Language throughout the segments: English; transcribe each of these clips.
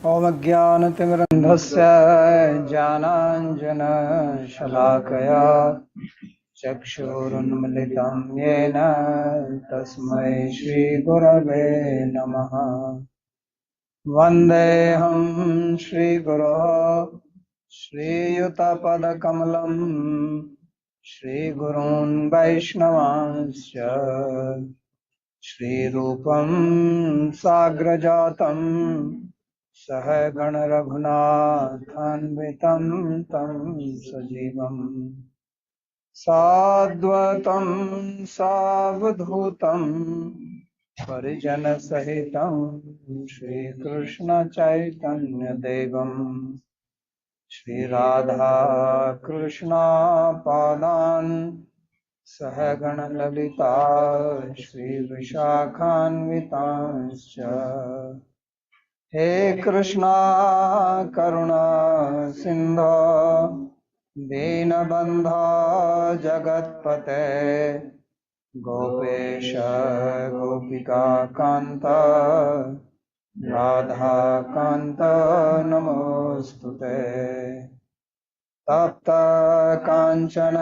ॐ ज्ञानतिमिरन्धस्य ज्ञानाञ्जनशलाकया चक्षुरुन्मिलितं येन तस्मै श्रीगुरवे नमः। वन्देऽहं श्रीगुरोः श्रीयुतपदकमलं श्रीगुरून् वैष्णवांश्च श्रीरूपं साग्रजातं सहगण रघुनाथान्वितं तं सजीवं साद्वतं सावधूतं परिजनसहितं श्रीकृष्णचैतन्यदेवं श्रीराधाकृष्णपादान् सहगण ललिता श्रीविशाखान्वितांश्च हे कृष्णा करुणा सिन्धो दीनबन्धो जगत्पते गोपेश गोपिकान्त राधाकान्त नमोऽस्तुते। तप्त कांचन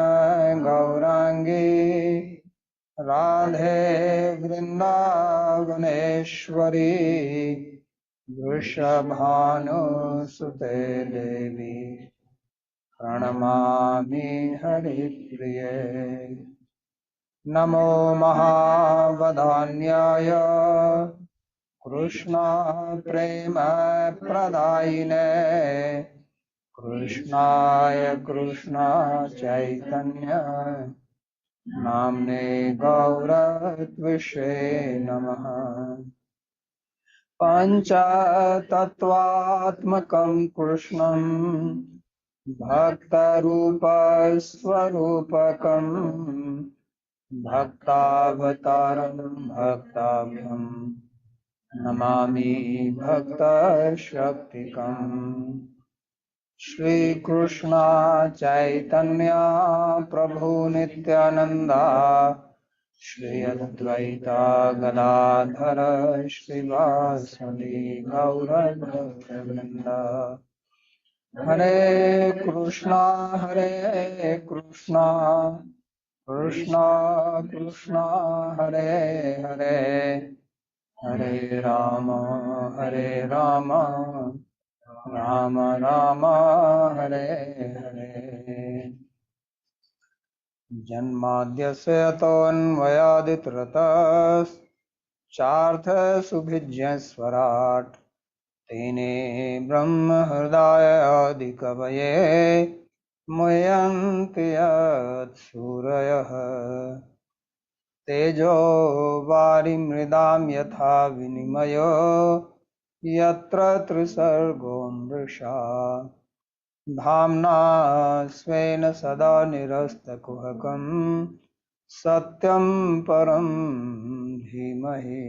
गौरांगी राधे वृंदावनेश्वरी वृषभानुसुते देवी प्रणमामि हरिप्रिये। नमो महावदान्याय कृष्ण प्रेम प्रदायिने कृष्णाय कृष्ण चैतन्य नाम्ने गौरत्विषे नमः। पञ्चतत्त्वात्मकं कृष्णं भक्तरूपस्वरूपकं भक्तावतारं भक्ताभ्यं नमामि भक्तशक्तिकम्। श्री कृष्ण चैतन्य प्रभु नित्यानंदा श्री अद्वैता गदाधर श्रीवासदि गौरभक्तवृंद। हरे कृष्णा कृष्णा कृष्णा हरे हरे हरे राम राम राम हरे हरे। जन्माद्यस्य यतोऽन्वयादितरतश्चार्थसुभिज्ञस्वराट् तेने ब्रह्म हृदय आदिकवये मुह्यन्ति यत्सूरयः। तेजो वारिमृदां यथा विनिमयो यत्र त्रिसर्गो मृषा धाम्ना स्वेन सदा निरस्तकुहकं सत्यं परं धीमहि।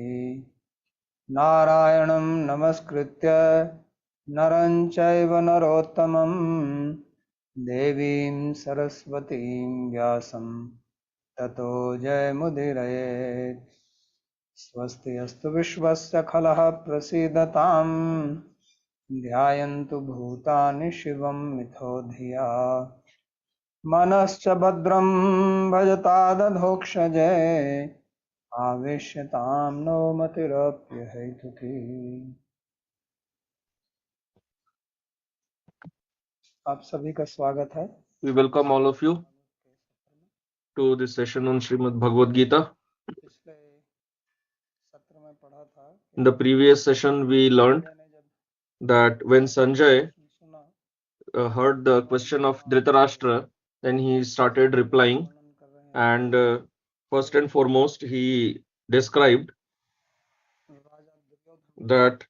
नारायणं नमस्कृत्य नरं चैव नरोत्तमं देवीं सरस्वतीं व्यासं ततो जयमुदीरयेत्। स्वस्ति अस्तु विश्वस्य खलः प्रसीदताम् ध्यायन्तु भूतानि शिवं मिथो धिया मनश्च भद्रं भजतादधोक्षजे आवेश्यतां नो मतिरप्यहेतुकी। आप सभी का स्वागत है। We welcome all of you to this session on Srimad Bhagavad-Gita. पिछले सत्र में पढ़ा था In the previous session, we learned that when Sanjay heard the question of Dhritarashtra, then he started replying, and first and foremost, he described that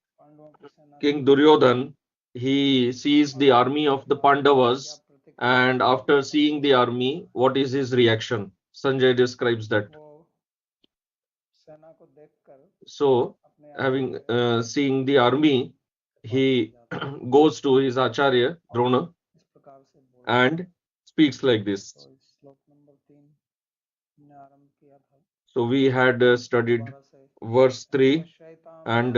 King Duryodhan, he sees the army of the Pandavas, and after seeing the army, what is his reaction? Sanjay describes that. So, having seeing the army, he goes to his Acharya, Drona, and speaks like this. So, we had studied verse 3, and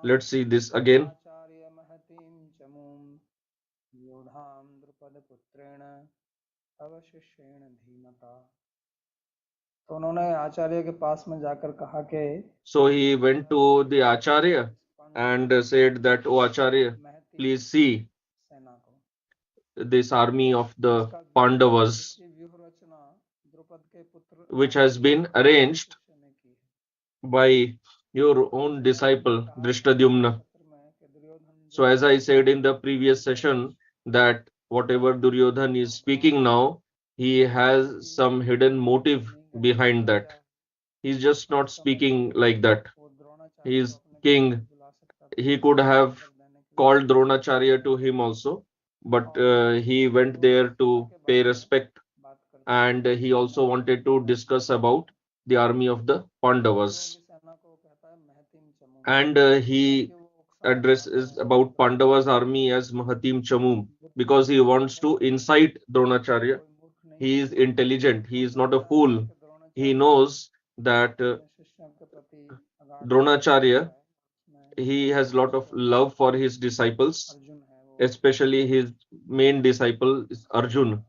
let's see this again. पुत्रेण तव शिष्येण धीमता। तो उन्होंने आचार्य के पास में जाकर कहा कि So he went to the Acharya and said that, "Oh Acharya, please see सेना को this army of the Pandavas, की व्यूह रचना द्रुपद के पुत्र which has been arranged शिष्य ने की है। by your own disciple Drishtadyumna." पत्र में कि Duryodhan So as I said in the previous session, that whatever Duryodhan is speaking now, he has some hidden motive behind that. He's just not speaking like that. वो Dronacharya He को is अपने king. बुला सकता था He could have देने के लिए called Dronacharya to him also, but he went there to pay respect, बात कर and he also wanted to discuss about the army of the Pandavas. सेना को कहता है महतीम चमू And he addresses about Pandavas army as Mahatim Chamum because he wants to incite Dronacharya. कोई मूर्ख नहीं He is intelligent. He is not a fool. कि He Dronacharya knows that अपने शिष्यों के प्रति अगाध Dronacharya, में he has a lot of love for his disciples, Arjun है वो especially his main disciple is Arjun,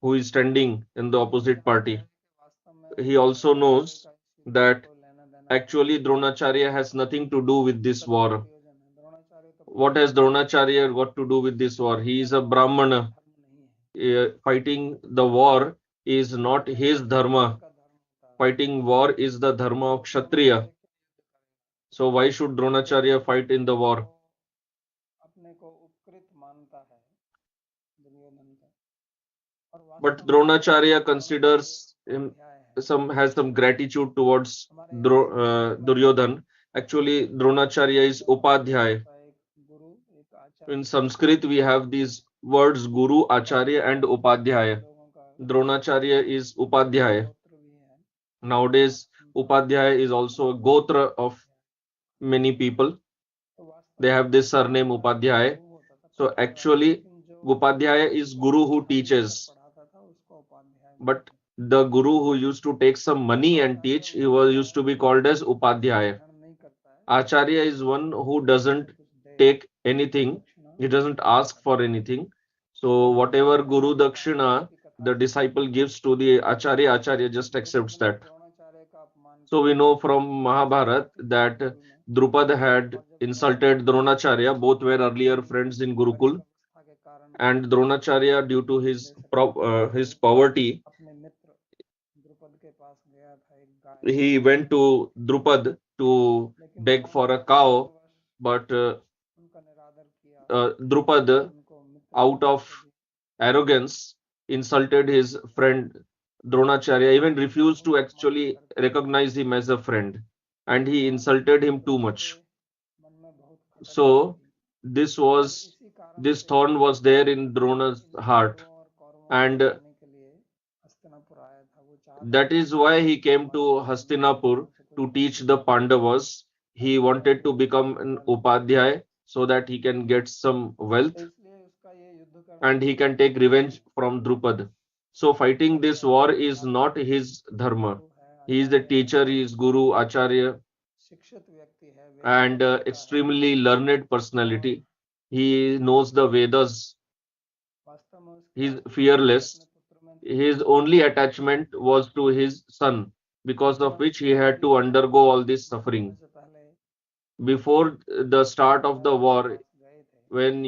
who is standing in the opposite party. वास्तव में He also knows that कोई लेना देना actually Dronacharya has nothing to do with this war. प्रयोजन है द्रोणाचार्य तो What has Dronacharya got to do with this war? He is a Brahmana. धर्म नहीं है Fighting the war is not his dharma. का धर्म होता है Fighting war is the dharma of Kshatriya. So why should Dronacharya fight in the war? अपने को उपकृत मानता है दुर्योधन का और But Dronacharya considers him has some gratitude towards Duryodhan. Actually, Dronacharya is Upadhyay. एक गुरु एक आचार्य In Sanskrit, we have these words Guru, Acharya, and Upadhyaya. लोगों का Dronacharya is Upadhyay. गोत्र भी है Nowadays, Upadhyaya is also a gotra of many people. तो वास्तव They have this surname Upadhyay. So actually, Upadhyaya is Guru who teaches. पढ़ाता था उसको Upadhyay But the Guru who used to take some money and teach, he was used to be called as Upadhyaya. नहीं करता है Acharya is one who doesn't take anything. He doesn't ask for anything. So whatever Guru Dakshina the disciple gives to the Acharya, Acharya just accepts that. Dronacharya का अपमान So we know from Mahabharata that Drupad had insulted Dronacharya. Both were earlier friends in Gurukul. अवस्था के कारण And Dronacharya, due to his poverty, अपने मित्र द्रुपद के पास गया था एक गाय he went to Drupad to beg for a cow, but उनका निरादर किया Drupad, उनको मित्र out of arrogance, insulted his friend Dronacharya, even refused to actually recognize him as a friend, and he insulted him too much. मन में बहुत खटक So this thorn was there in Drona's heart, और कौरवों and करने के लिए हस्तिनापुर आया था वो चाहता that is why he came to Hastinapur to teach the Pandavas. He wanted to become an Upadhyay so that he can get some wealth इसलिए उसका ये युद्ध करना and he can take revenge from Drupad. So fighting this war is not his dharma. He is the teacher, he is Guru, Acharya, शिक्षित व्यक्ति है and extremely learned personality. He knows the Vedas. वास्तव में He is fearless. His only attachment was to his son, because of which he had to undergo all this suffering. से पहले Before the start of the war, when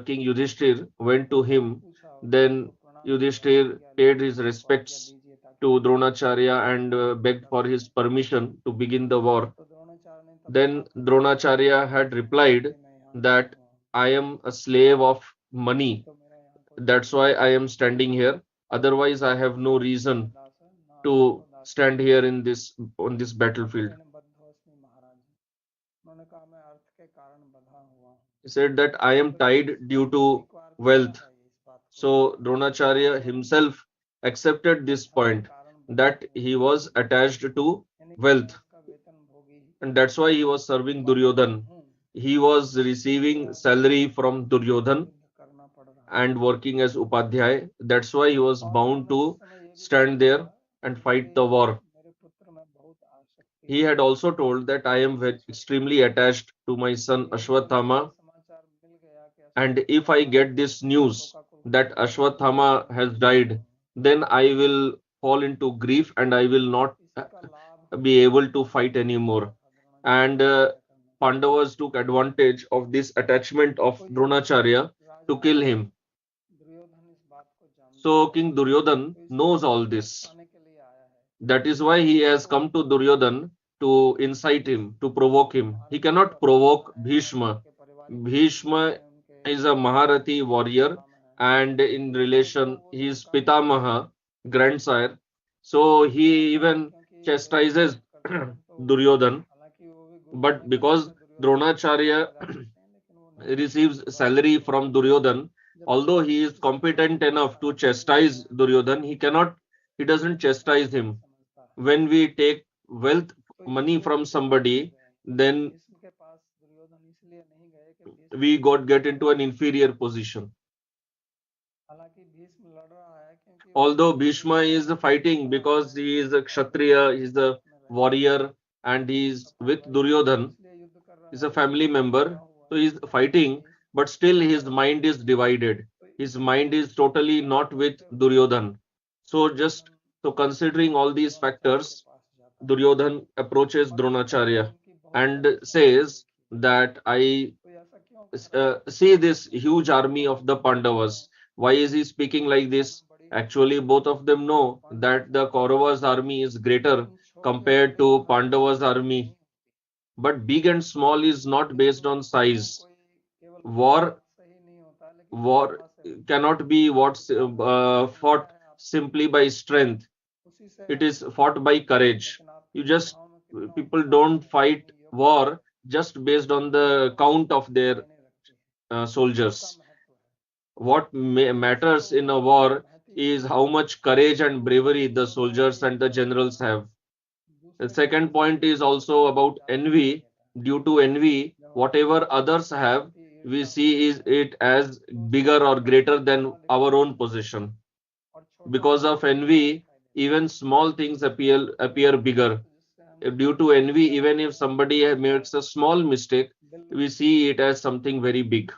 King Yudhishthir went to him, then Yudhishthir paid his respects to Dronacharya and begged for his permission to begin the war. तो द्रोणाचार्य ने Then Dronacharya had replied that I am a slave of money. That's why I am standing here. Otherwise, I have no reason to stand here in on this battlefield. उन्होंने कहा मैं अर्थ के कारण बंधा हुआ हूँ He said that I am tied due to wealth. So Dronacharya himself accepted this point that he was attached to wealth, का वेतन भोगी and that's why he was serving Duryodhan. He was receiving salary from Duryodhan करना पड़ रहा and working as Upadhyay. That's why he was bound to stand there and fight the war. मेरे पुत्र में बहुत आसक्ति He had also told that I am extremely attached to my son Ashwathama, समाचार मिल गया कि and if I get this news that Ashwathama has died, then I will fall into grief and I will not be able to fight anymore. And Pandavas took advantage of this attachment of Dronacharya to kill him. So King Duryodhan knows all this. That is why he has come to Duryodhan to incite him, to provoke him. He cannot provoke Bhishma. Bhishma is a Maharathi warrior, and in relation, he is Pitamaha, grandsire. So he even chastises Duryodhan. But because Dronacharya receives salary from Duryodhan, although he is competent enough to chastise Duryodhan, he doesn't chastise him. When we take wealth, money from somebody, then we get into an inferior position. Although Bhishma is fighting because he is a Kshatriya, he is a warrior, and he is with Duryodhan, is a family member, so he is fighting, but still his mind is divided. His mind is totally not with Duryodhan. So just so considering all these factors, Duryodhan approaches Dronacharya and says that I see this huge army of the Pandavas. Why is he speaking like this? Actually, both of them know that the Kauravas army is greater compared to Pandavas army. But big and small is not based on size. War, war cannot be fought simply by strength. It is fought by courage. You just People don't fight war just based on the count of their soldiers. What matters in a war is how much courage and bravery the soldiers and the generals have. The second point is also about envy. Due to envy, whatever others have, we see is it as bigger or greater than our own possession. Because of envy, even small things appear bigger. Due to envy, even if somebody makes a small mistake, we see it as something very big.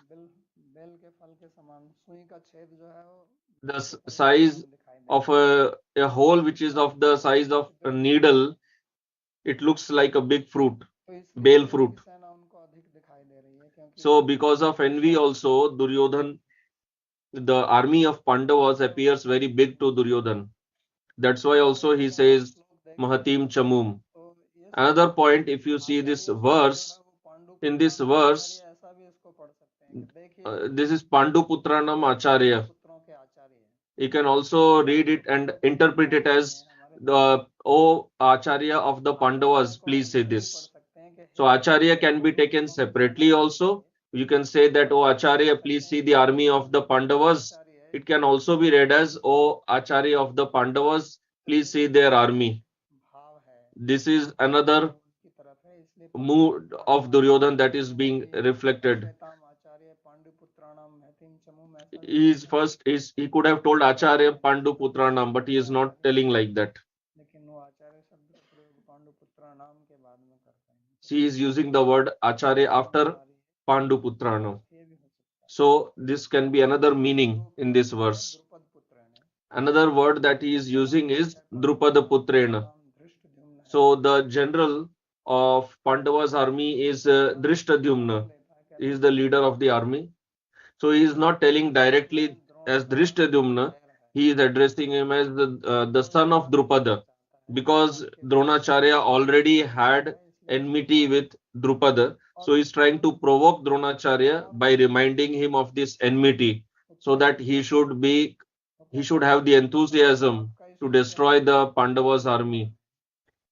The size of a hole which is of the size of a needle, it looks like a big fruit, bale fruit. So because of envy also, Duryodhan, the army of Pandavas appears very big to Duryodhan. That's why also he says Mahatim Chamum. Another point, if you see this verse, in this verse, this is Pandu Putranam Acharya. You can also read it and interpret it as the O Acharya of the Pandavas, please say this. So Acharya can be taken separately also. You can say that, O Acharya, please see the army of the Pandavas. It can also be read as, O Acharya of the Pandavas, please see their army. This is another mood of Duryodhan that is being reflected. He could have told Acharya Pandu Putranam, but he is not telling like that. He is using the word Acharya after Pandu Putranam. So this can be another meaning in this verse. Another word that he is using is Drupada Putrena. So the general of Pandava's army is Drishtadyumna. He is the leader of the army. So he is not telling directly as Drishtadyumna. He is addressing him as the son of Drupada, because Dronacharya already had enmity with Drupada. So he is trying to provoke Dronacharya by reminding him of this enmity, so that he should have the enthusiasm to destroy the Pandavas army.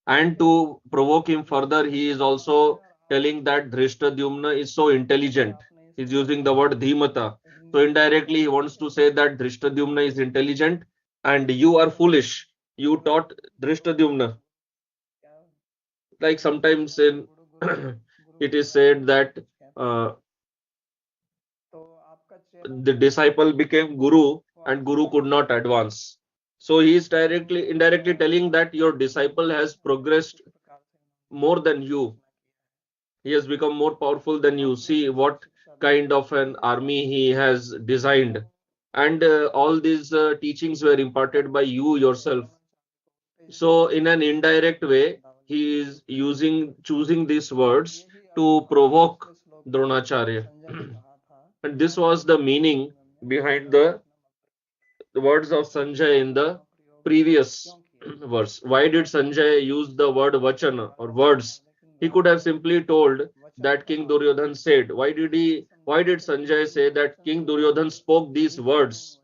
And to provoke him further, he is also telling that Drishtadyumna is so intelligent. He's using the word Dhimata. So indirectly, he wants to say that Drishtadyumna is intelligent and you are foolish. You taught Drishtadyumna. Like sometimes in it is said that uh, the disciple became guru and guru could not advance. So he is indirectly telling that your disciple has progressed more than you. He has become more powerful than you. See what kind of an army he has designed. and all these teachings were imparted by you yourself. So in an indirect way, he is choosing these words to provoke Dronacharya. And this was the meaning behind the words of Sanjay in the previous verse. Why did Sanjay use the word vachana or words? He could have simply told that King Duryodhan said. Why did Sanjay say that King Duryodhan spoke these words?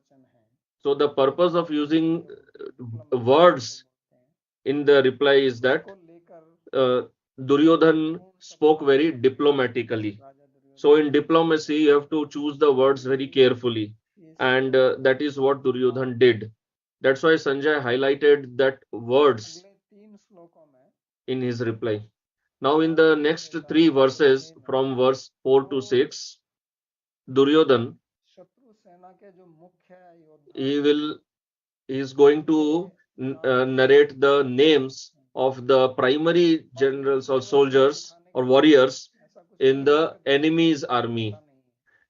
So the purpose of using words in the reply is that uh, Duryodhan spoke very diplomatically. So in diplomacy, you have to choose the words very carefully, and that is what Duryodhan did. That's why Sanjay highlighted that words in his reply. Now, in the next three verses, from verse 4 to 6, Duryodhan he will he is going to narrate the names of the primary generals or soldiers or warriors in the enemy's army.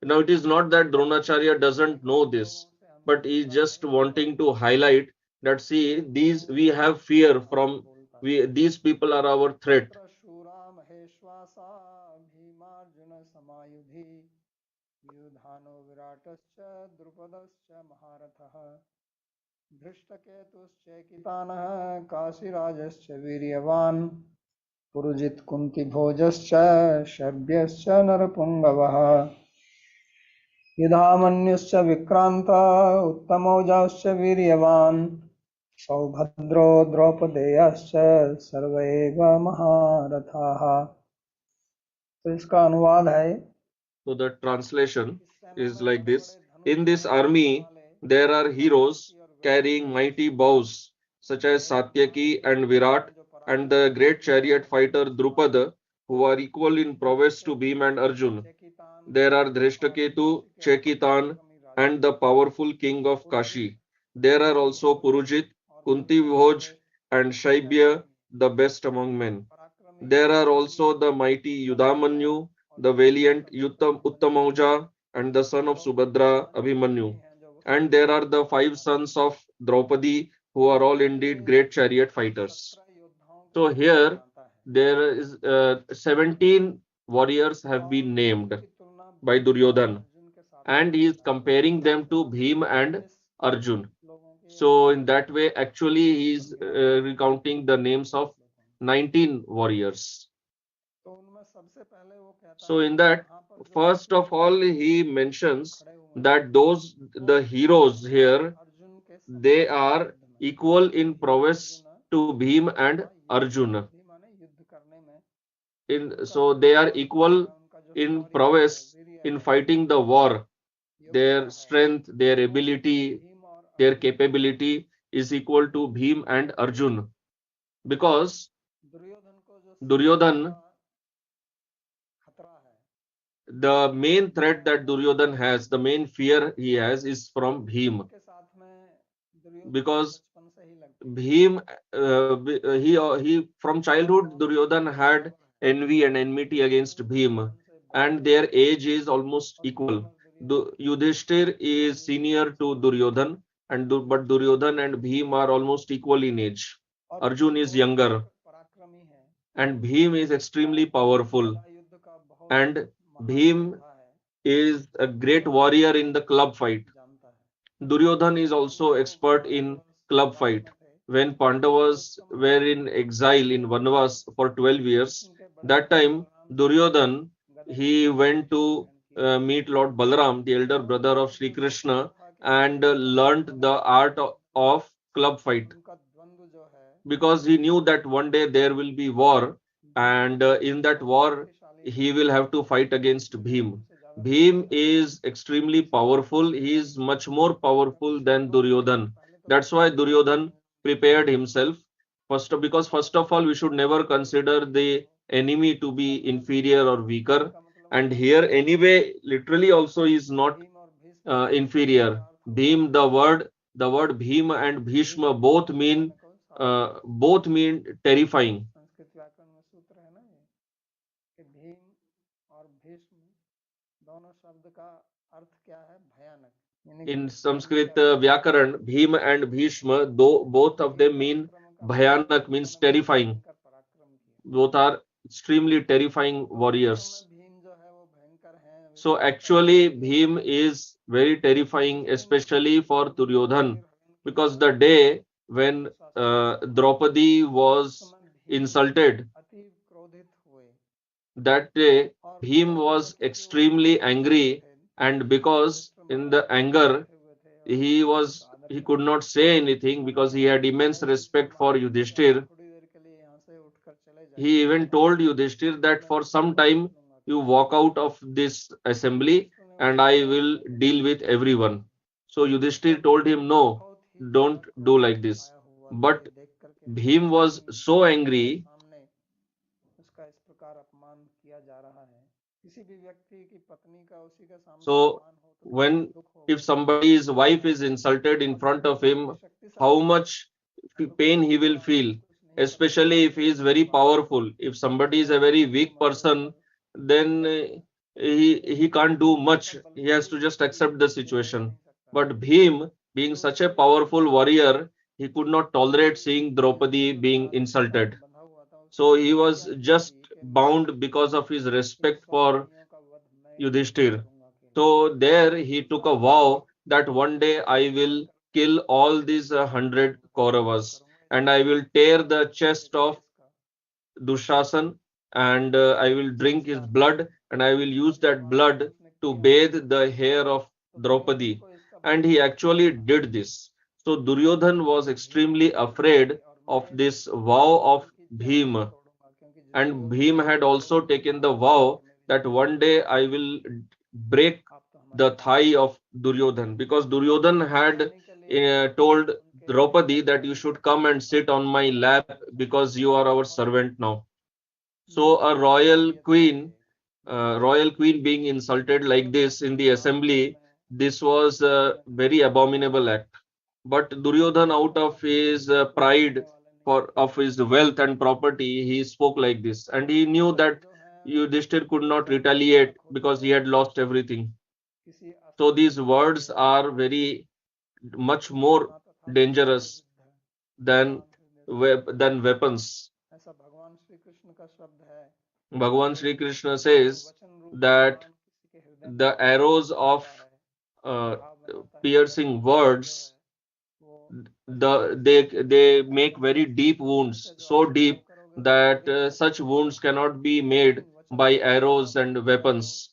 Now, it is not that Dronacharya doesn't know this, but he is just wanting to highlight that see, these we have fear from, these people are our threat. धृष्टकेतुश्चैकितानः काशीराजश्च वीर्यवान् पुरुजित् कुन्तिभोजश्च शल्यश्च नरपुङ्गवः युधामन्युश्च विक्रान्त उत्तमौजाश्च वीर्यवान् सौभद्रो द्रौपदेयश्च सर्व एव महारथाः। तो इसका अनुवाद है। So the translation is like this. In this army, there are heroes carrying mighty bows, such as Satyaki and Virat, and the great chariot fighter Drupada, who are equal in prowess to Bhim and Arjun. There are Dhrishtaketu, Chekitan, and the powerful king of Kashi. There are also Purujit, Kunti and Shaibya, the best among men. There are also the mighty Yudhamanyu, the valiant Uttamauja, and the son of Subhadra, Abhimanyu. And there are the five sons of Draupadi, who are all indeed great chariot fighters. So here there is 17 warriors have been named by Duryodhan, and he is comparing them to Bhim and Arjun. So in that way, actually, he is recounting the names of 19 warriors. So in that, first of all, he mentions that the heroes here, they are equal in prowess to Bhim and Arjuna. So they are equal in prowess in fighting the war. Their strength, their ability, their capability is equal to Bhim and Arjun. Because Duryodhan, the main threat that Duryodhan has, the main fear he has is from Bhim. Because Bhim, he from childhood, Duryodhan had envy and enmity against Bhim, and their age is almost equal. Yudhishthir is senior to Duryodhan, but Duryodhan and Bhim are almost equal in age. Arjun is younger, and Bhim is extremely powerful, and Bhim is a great warrior in the club fight. Duryodhan is also expert in club fight. When Pandavas were in exile in Vanvas for 12 years, that time Duryodhan he went to meet Lord Balaram, the elder brother of Sri Krishna, and learnt the art of club fight because he knew that one day there will be war, and in that war he will have to fight against Bhim. Bhim is extremely powerful. He is much more powerful than Duryodhan. That's why Duryodhan prepared himself. Because first of all, we should never consider the enemy to be inferior or weaker. And here, anyway, literally also is not inferior. The word Bhima and Bhishma both mean terrifying. Sanskrit व्याकरण में सूत्र है ना ये कि भीम और भीष्म दोनों शब्द का अर्थ क्या है? भयानक। यानी कि In भीम Sanskrit क्या था? Vyakaran, Bhima and Bhishma, though both of Bhim them mean पराक्रम का मतलब है Bhayanak, कि means उन्होंने बहुत terrifying. भयंकर पराक्रम किया। Both are extremely terrifying तो वास्तव में warriors. भीम जो है वो भयंकर हैं, So विकराल हैं, actually क्रोधी हैं, Bhim is very terrifying, इसलिए इनके especially for Duryodhan, शरीर हरण किया because the जाए, day when दुशासन को मारा जाए, Draupadi उस was समय भीम insulted, अति क्रोधित हुए that day और Bhim क्रोध में was क्योंकि वो extremely युधिष्ठिर angry, थे, and because Yudhishthir in the महाराज के साथ anger बैठे हुए थे और उनको बहुत आदर he could करते not थे। say anything because he had उन्होंने immense युधिष्ठिर respect for महाराज से कहा कि Yudhishthir. थोड़ी देर के लिए यहाँ से उठकर चले He जाइए, even told Yudhishthir फिर that मैं for युधिष्ठिर some को देख time लूंगा you क्या walk होगा। out of this assembly Yudhishthir ने and उनको I बुलाया, will लेकिन deal with everyone. So Yudhishthir Yudhishthir told him, no, बहुत ही ज्यादा don't do क्रोध में like this. छाया हुआ था But ये देख करके Bhim कि was so अपने angry. सामने उसका इस प्रकार अपमान किया जा रहा है। किसी भी व्यक्ति की पत्नी का उसी के सामने So अपमान हो तो कितना when दुख होगा, if somebody's wife is insulted in front of him, अति how शक्तिशाली है, much तो कोई pain he उसके will आगे feel, भी कुछ नहीं कर सकता, especially if he कोई is उसके very बारे में powerful. If somebody is चाहे a very हाथी weak मारे person, पर then he लेकिन can't do ऐसा much. He has बलशाली to just व्यक्ति accept the ये हो ही situation. नहीं सकता। But Bhim, being तो such a इसलिए powerful warrior, he could not tolerate क्योंकि seeing युधिष्ठिर Draupadi being महाराज के साथ insulted. बंधा हुआ था, उसकी So he was प्रतिज्ञा की just थी कि मैं bound because of his in respect 100 for भाइयों का वध मैं ही Yudhishthir. करूंगा अकेले। So there he तो took a आपको vow that one day I प्रमाण will करने के kill लिए all मैं these युद्ध 100 करूंगा, युद्ध Kauravas करूंगा इस and I will इस tear the पूरे chest of देश का। Dushasan and I will drink his संस्कार blood and I will use और that भगवान श्री blood कृष्ण ने to किया भी, bathe the hair of तो दुर्योधन Draupadi. को इसका And बहुत he दुख हुआ actually था did this. So Duryodhan was कि भीम extremely मुझे afraid और of मैं this vow of दुर्योधन की चाल भी Bhima. तोड़ूंगा, क्योंकि And Duryodhan Bhim had Duryodhan also तो taken the महाराज है vow और मेरी that सेना one का day I नायक है, will break आप तो हमारे the दास thigh हैं। of Duryodhan because तो Duryodhan उसकी had निगरानी के लिए told उनके Draupadi that you अधिकारी should come and sit on my संस्कार lap because you are our बहुत servant now. So a बलशाली अधिकारी थे, royal queen being insulted Duryodhan like this in the Rajmahal assembly, में this was a रहने लगा। very abominable act. But Duryodhan, out of his कोई pride रोकने वाले नहीं for थे। of his wealth and property, he spoke like this, and he knew शब्द that जो है Yudhishthir could वो not बहुत retaliate घातक होते because he हैं, had lost everything. किसी So अस्त्र these के words are समान very much more होना तथा dangerous को than बांध देता है। weapons. ऐसा भगवान श्री कृष्ण का शब्द है Bhagavan कि Sri Krishna जो says वचन रूपी that बाण किसी के हृदय में the arrows of जाता है, uh, घाव बनाता है, piercing वह जो है words, वो अस्त्रों से they make घाव very करता है। deep अस्त्र wounds, से जो so आप घाव deep करोगे वो that जल्दी नहीं such भरता, wounds cannot be made लेकिन वचन by रूपी arrows बाण and का जो weapons,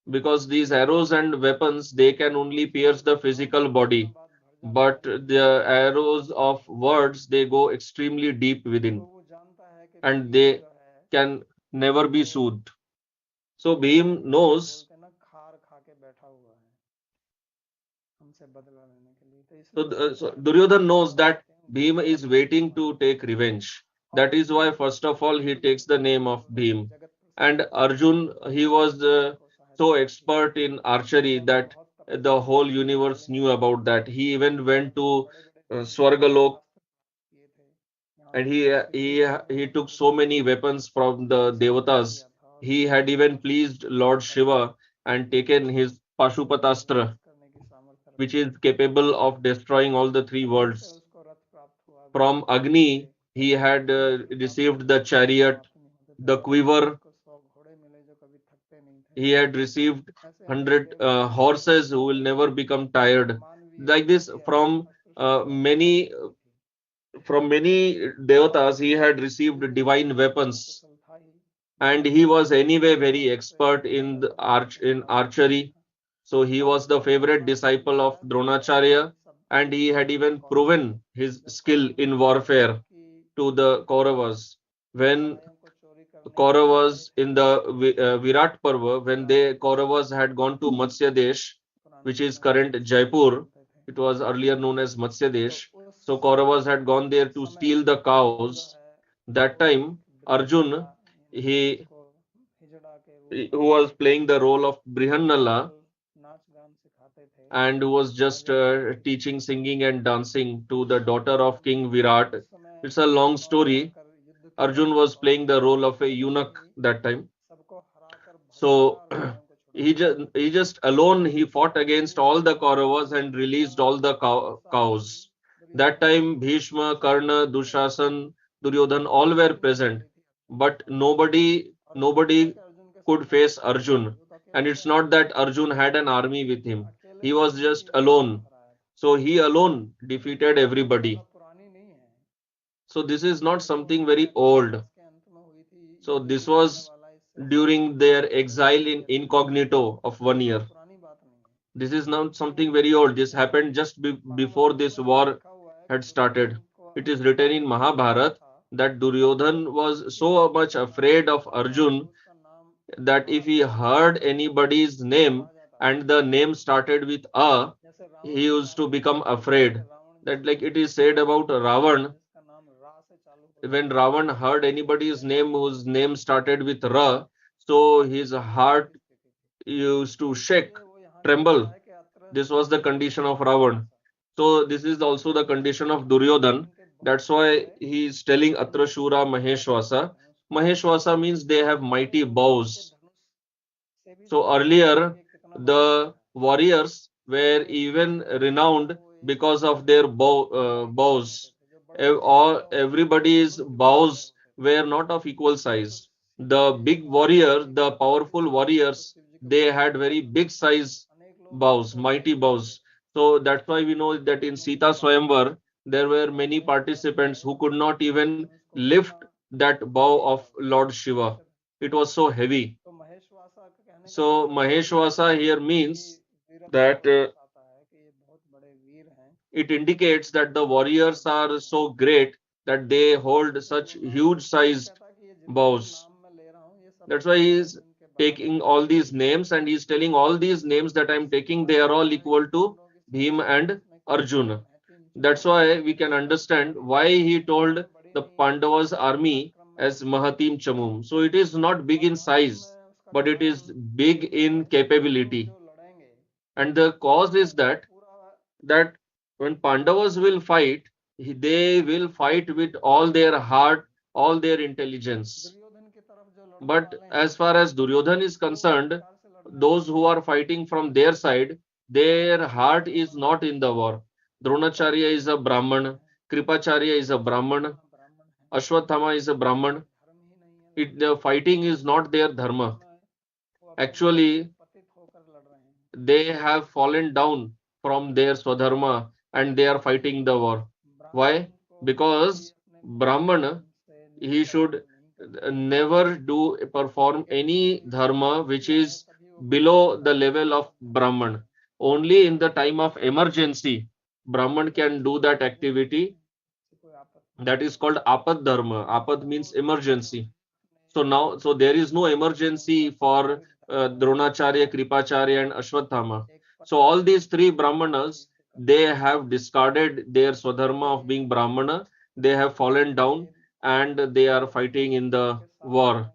because these arrows and weapons they can only pierce the घाव physical कुछ दिनों body, बाद भर जाता but है, the arrows of words they go extremely deep तो within वो जानता है कि and भीम they जो है can never be वो soothed. So जैसे Bhim हिंदी में knows. बोलते हैं ना, खार खा के बैठा हुआ है हमसे बदला लेने के लिए, तो So, इसलिए सोचता so है मैं Duryodhan इसको knows मार that के उनको Bhima is पराजित waiting करूंगा। to take revenge. और That is why, Bhim first of all, he takes the Yudhishthir name को of Bhim. जगत And प्रसिद्ध Arjun, he was वीर को so सहायता की थी। expert in archery उन्होंने that बहुत the तपस्या whole की थी, universe कलिंग knew युद्ध about में that. He even went बहुत to बड़े बड़े दिव्य Swargalok अस्त्र प्राप्त किए थे। यहाँ and तक कि श्री कृष्ण ने he उनको took so many weapons from the सम्मान devatas. किया था और He उनको had even pleased Lord कहा Shiva and कि taken his विनाश Pashupatastra, करने की सामर्थ्य which रखते is हैं। capable of destroying all the three अग्नि से worlds. उसको रथ प्राप्त हुआ, From अग्नि के Agni, he had रथ प्राप्त हुए received the जो कभी chariot, समाप्त नहीं होते थे, the और उससे quiver. उसको 100 घोड़े मिले जो कभी थकते नहीं थे। He had received ऐसे अनेक 100 देवताओं के horses who will द्वारा never become tired. अमानवीय Like this, दिव्य अस्त्र शस्त्रों की many प्राप्ति हुई थी। from many devatas, he had received Yudhishthir divine महाराज तो weapons, कुशल था ही, and he was anyway लेकिन very द्रोण से expert in ज्यादा the बलवान in द्रोणाचार्य भी archery. था। So he और was the favorite Dronacharya disciple of महाराज जो है Dronacharya, सब and he had जब even proven his जब skill कौरवों in ने warfare की to the Kauravas. When लड़ाइयों को चोरी करने के लिए आए Kauravas थे, in the Virat Parva, when Virat they पर्व में, Kauravas had gone to Matsya Desh, पुराने which is समय में current जिसे हम लोग Jaipur, जानते थे, it was earlier known as Matsya तो Desh. उस So Kauravas had gone there to समय steal the अर्जुन जो cows. है That वो एक time, बृहन्नला, Arjun, यानी कि he उसको हिजड़ा के रूप who में was लेके playing the role of वो Brihannala केवल नाच गान सिखाते थे, and who was just राजा बनने के लिए। teaching singing and dancing to the daughter of King Virat. उस समय It's a long उन्होंने story. आकर युद्ध किया Arjun was और playing the role of a पहले eunuch ही that time. सबको हराकर भगा So और लड़ाइयों को he just alone he fought against all the Kauravas and released all the cows. That time Bhishma, Karna, Dushasan, Duryodhan all were present, but nobody could face Arjun. And it's not that Arjun had an army with him. He was just alone. So he alone defeated everybody. So this is not something very old. So this was during their exile in incognito of 1 year. This is not something very old. This happened just before this war had started. It is written in Mahabharata that Duryodhan was so much afraid of Arjun that if he heard anybody's name and the name started with A, he used to become afraid. That, like it is said about Ravan, when Ravan heard anybody's name whose name started with Ra, so his heart used to shake, tremble. This was the condition of Ravan. So this is also the condition of Duryodhan. That's why he is telling Atra Shura Maheshwasa. Maheshwasa means they have mighty bows. So earlier, the warriors were even renowned because of their bows. All everybody's bows were not of equal size. The big warrior, the powerful warriors, they had very big size bows, mighty bows. So that's why we know that in Sita Swayamvar, there were many participants who could not even lift that bow of Lord Shiva. It was so heavy. So Maheshwasa here means that it indicates that the warriors are so great that they hold such huge sized bows. That's why he is taking all these names and he's telling all these names that I'm taking, they are all equal to Bhim and Arjuna. That's why we can understand why he told the Pandavas army as Mahatim Chamum. So it is not big in size, but it is big in capability. And the cause is that when Pandavas will fight, they will fight with all their heart, all their intelligence. But as far as Duryodhan is concerned, those who are fighting from their side, their heart is not in the war. Dronacharya is a Brahman, Kripacharya is a Brahman, Ashwathama is a Brahman. The fighting is not their dharma. Actually, they have fallen down from their Swadharma and they are fighting the war. Why? Because Brahman, he should never do perform any dharma which is below the level of Brahman. Only in the time of emergency, Brahman can do that activity. That is called apad dharma. Apad means emergency. So now, so there is no emergency for Dronacharya, Kripacharya, and Ashwathama. So all these three Brahmanas, they have discarded their Swadharma of being Brahmana. They have fallen down and they are fighting in the war.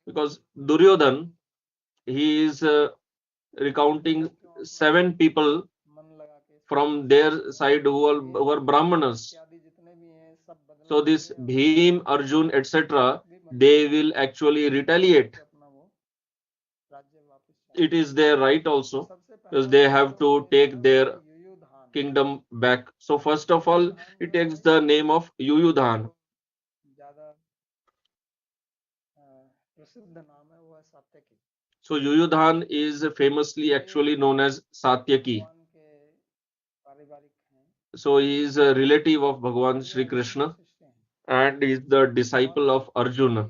Because Duryodhan, he is recounting 7 people from their side who are Brahmanas. So this Bhim, Arjun, etc., they will actually retaliate. It is their right also because they have to take their kingdom back. So first of all, it takes the name of Yuyudhan. So Yuyudhan is famously actually known as Satyaki. So he is a relative of Bhagavan Sri Krishna and is the disciple of Arjuna.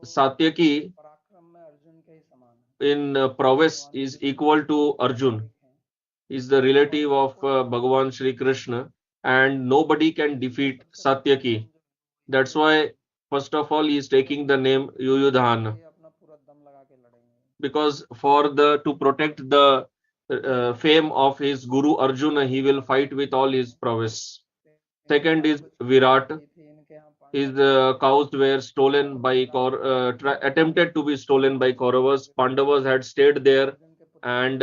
Satyaki in prowess is equal to Arjun. Is the relative of Bhagavan Sri Krishna and nobody can defeat Satyaki. That's why first of all he is taking the name Yuyudhan because for the to protect the fame of his Guru Arjuna, he will fight with all his prowess. Second is Virat. His cows were stolen by attempted to be stolen by Kauravas. Pandavas had stayed there, and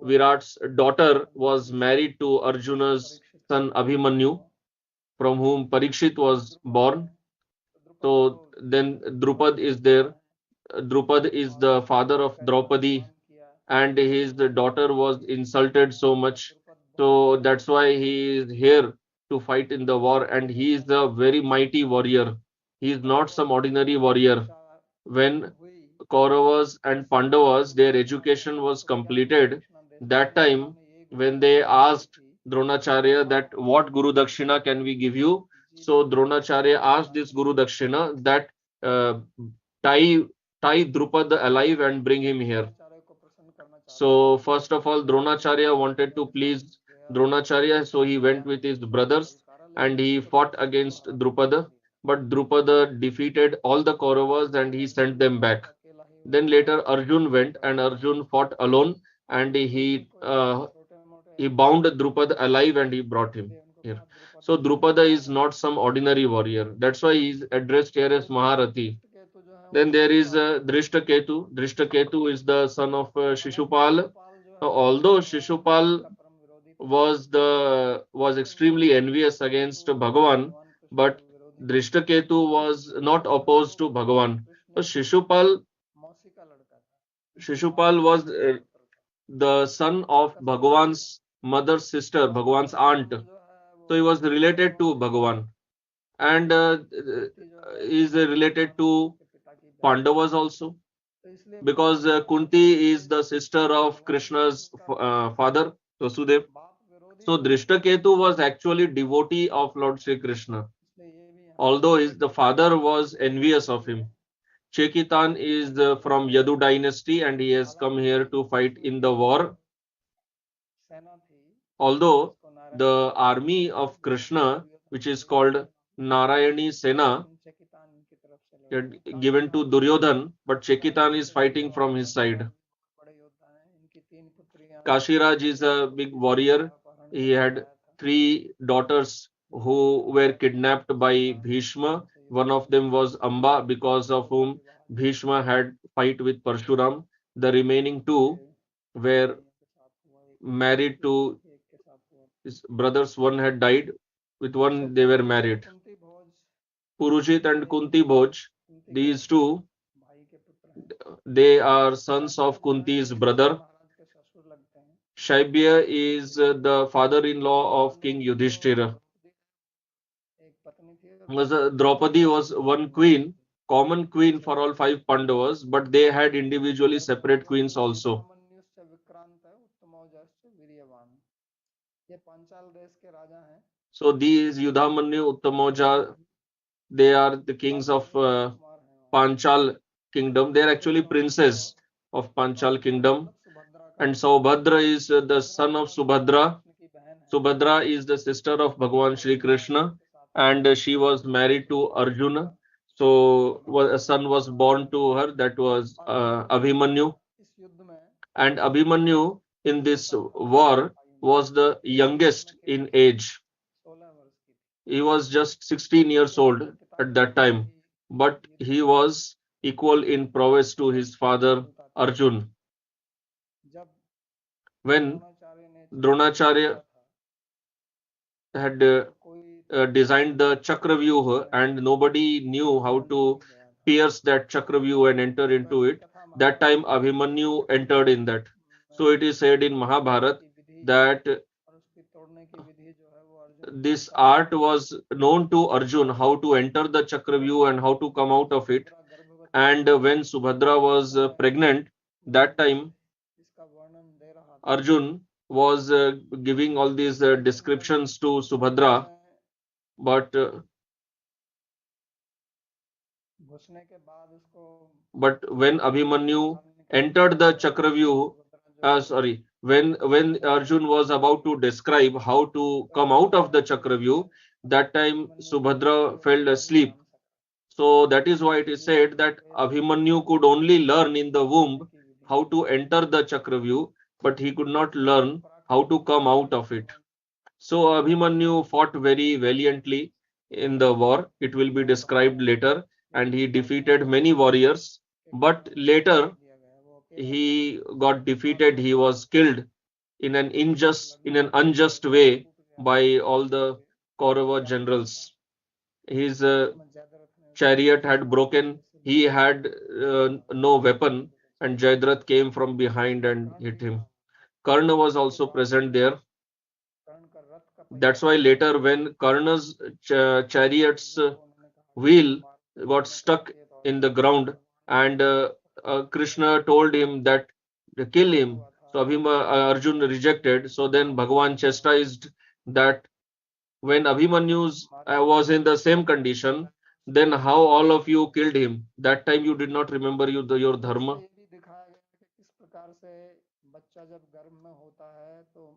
Virat's daughter was married to Arjuna's son Abhimanyu, from whom Parikshit was born. So then Drupad is there. Drupad is the father of Draupadi, and his daughter was insulted so much. So that's why he is here to fight in the war, and he is a very mighty warrior. He is not some ordinary warrior. When Kauravas and Pandavas, their education was completed, that time when they asked Dronacharya that what Guru Dakshina can we give you? So Dronacharya asked this Guru Dakshina that uh, tie Drupad alive and bring him here. So first of all, Dronacharya wanted to please Dronacharya, so he went with his brothers and he fought against Drupada. But Drupada defeated all the Kauravas and he sent them back. Then later Arjun went and Arjun fought alone and he bound Drupad alive and he brought him here. So Drupada is not some ordinary warrior. That's why he is addressed here as Maharathi. Then there is Drishtaketu. Drishtaketu is the son of Shishupal. Although Shishupal was extremely envious against Bhagavan, but Drishtaketu was not opposed to Bhagavan. So Shishupal was the son of Bhagavan's mother's sister, Bhagavan's aunt. So he was related to Bhagavan and is related to Pandavas also, because Kunti is the sister of Krishna's father, Vasudev. So Drishtaketu was actually devotee of Lord Sri Krishna, although the father was envious of him. Chekitan is from Yadu dynasty and he has come here to fight in the war. Although the army of Krishna, which is called Narayani Sena, given to Duryodhan, but Chekitan is fighting from his side. Kashiraj is a big warrior. He had three daughters who were kidnapped by Bhishma. One of them was Amba, because of whom Bhishma had fight with Parshuram. The remaining two were married to his brothers. One had died. With one they were married. Purushit and Kunti Bhoj, these two, they are sons of Kunti's brother. Shaibya is the father-in-law of King Yudhishthira. Draupadi was one queen, common queen for all five Pandavas, but they had individually separate queens also. So these Yudhamanyu, Uttamoja, they are the kings of Panchal kingdom. They are actually princes of Panchal kingdom. And Saubhadra is the son of Subhadra. Subhadra is the sister of Bhagavan Shri Krishna, and she was married to Arjuna. So a son was born to her, that was Abhimanyu. And Abhimanyu in this war was the youngest in age. He was just 16 years old at that time, but he was equal in prowess to his father Arjun. When Dronacharya had designed the Chakravyuha and nobody knew how to pierce that Chakravyuha and enter into it, that time Abhimanyu entered in that. So it is said in Mahabharata that this art was known to Arjun, how to enter the Chakravyuha and how to come out of it. And when Subhadra was pregnant, that time Arjun was giving all these descriptions to Subhadra, but when Abhimanyu entered the Chakravyuh, when Arjun was about to describe how to come out of the Chakravyuh, that time Subhadra fell asleep. So that is why it is said that Abhimanyu could only learn in the womb how to enter the Chakravyuh, but he could not learn how to come out of it. So Abhimanyu fought very valiantly in the war. It will be described later, and he defeated many warriors. But later he got defeated. He was killed in an unjust way by all the Kaurava generals. His chariot had broken he had no weapon, and Jayadratha came from behind and hit him. Karna was also present there. That's why later, when Karna's chariot's wheel got stuck in the ground, and Krishna told him that to kill him. So Arjun rejected. So then Bhagavan chastised that when Abhimanyu was in the same condition, then how all of you killed him? That time you did not remember your तो इसमें dharma. ये भी दिखाया गया है कि किस प्रकार से बच्चा जब गर्भ में होता है तो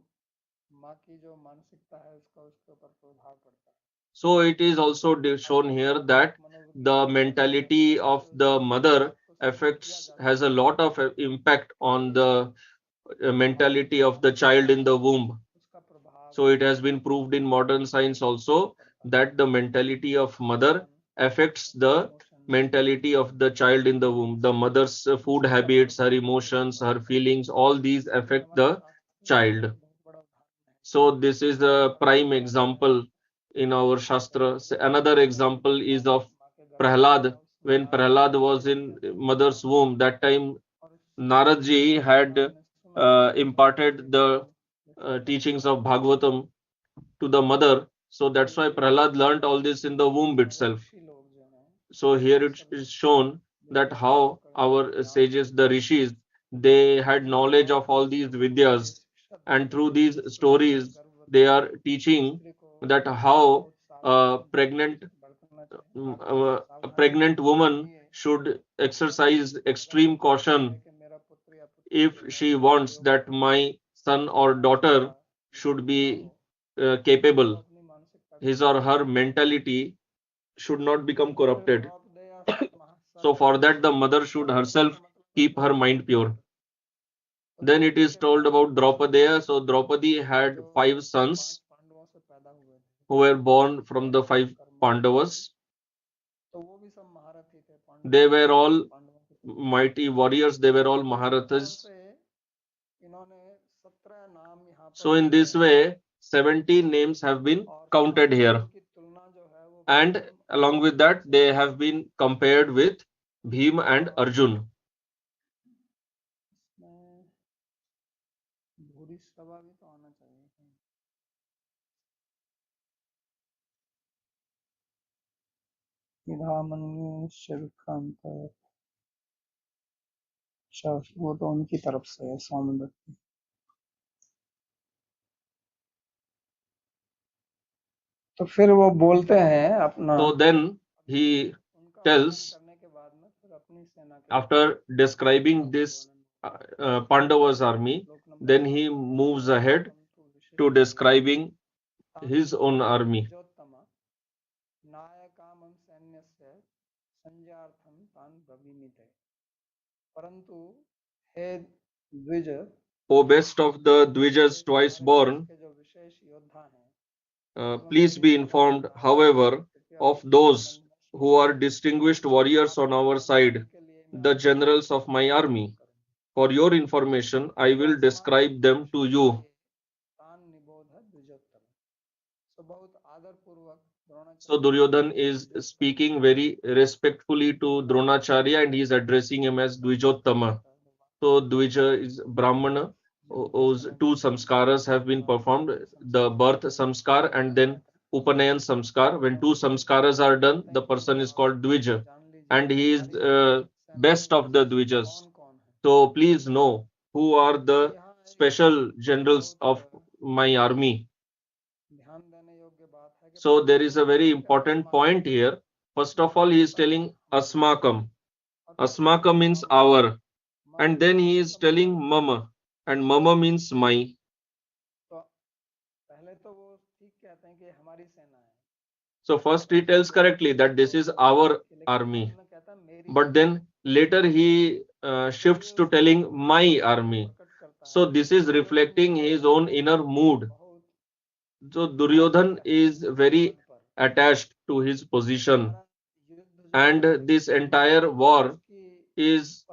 माँ की जो मानसिकता है उसका उसके ऊपर प्रभाव पड़ता है। So it is also shown here that the mentality of the mother affects has a lot of impact on the mentality of the child in the womb. उसका प्रभाव So it has been proved in modern science also that the mentality of mother affects the mentality of the child in the womb. The mother's food habits, her emotions, her feelings, all these ये affect हमारे the शास्त्र में भी child. एक बहुत बड़ा उदाहरण है So this is a prime example in our Shastra. Another example is of माँ के गर्भ में Prahlad. था उसने When नारद जी Prahlad को was भेज in दिया था mother's womb, that time और Narad ji had नारद ने सुना कि imparted the जैसे teachings of Bhagavatam to the mother. So that's why Prahlad learnt all this in the womb हमारे itself. ऋषि लोग जो हैं So वो here it अक्सर is shown that विद्या प्राप्त how करने के our ज्ञान sages, प्राप्त the करने rishis, they had के knowledge बाद of भी all these सभी को ये vidyas, शिक्षा and देते through हैं कि these जिस प्रकार से stories they गर्भवती are teaching स्त्री को that how बहुत a सावधानी pregnant बरतना चाहिए a सावधानी pregnant बरतनी woman चाहिए should परंतु exercise अगर वो extreme चाहती है caution कि मेरा पुत्र या पुत्री if जो है she वो wants योग्य that हो my son or उसका daughter should विकल्प ना be हो तो वो capable, अपनी मानसिकता को his or बदल her लेती है mentality should not become फिर corrupted. द्रौपदेया So for that the सर्वभूतेषु mother should द्रौपदी herself का मतलब है keep her mind Draupadi pure. तो Then it द्रौपदी is के told pass about 5 Draupadi. So Draupadi had जो 5 5 sons पांडवों से पैदा हुए थे who were born from the Draupadi 5 Karmayogini Pandavas. तो वो भी सब महारथी थे They पांडवों were all पांडवों की तुलना में mighty warriors, they were all तो इस प्रकार Maharathas. से इन्होंने 17 नाम यहाँ पर So in लिए this हैं way, 17 names have been और counted साथ में here. इनकी तुलना जो है वो And भीम और along with अर्जुन that, से they की have है been compared with Bhim and और Arjun. इसमें भूरी सभा भी तो आना चाहिए विधामन्युश्चविक्रांत अच्छा वो तो उनकी तरफ से है सौमदत्त की तो फिर वो बोलते हैं अपना So then he उनका वर्णन tells, करने के बाद में फिर अपनी सेना के after describing this Pandavas army, श्लोक नंबर then 7 he में moves ahead द्विजोत्तम तु to विशिष्टस्य describing तान् his own निबोध army. द्विजोत्तम नायकामं सैन्यस्य संज्ञार्थं तान् ब्रवीमीते परंतु हे द्विज O best of the Dvijas twice हमारे देश born, के जो विशेष योद्धा हैं please be informed, however, of those who are distinguished warriors on our side, the generals of my army. For your information, I will describe them to you. So Duryodhan is speaking very respectfully to Dronacharya and he is addressing him as Dvijottama. So Dvija is Brahmana whose 2 samskaras have been performed, the birth samskar and then Upanayan samskar. When 2 samskaras are done, the person is called Dvija and he is best of the Dvijas. So please know who are the special generals of my army. So there is a very important point here. First of all, he is telling Asmakam. Asmakam means our. And then he is telling Mama. And Mama means my. So first he tells correctly that this is our army. But then later he shifts to telling my army. So this is reflecting his own inner mood. So Duryodhan is very attached to his position. And this entire war is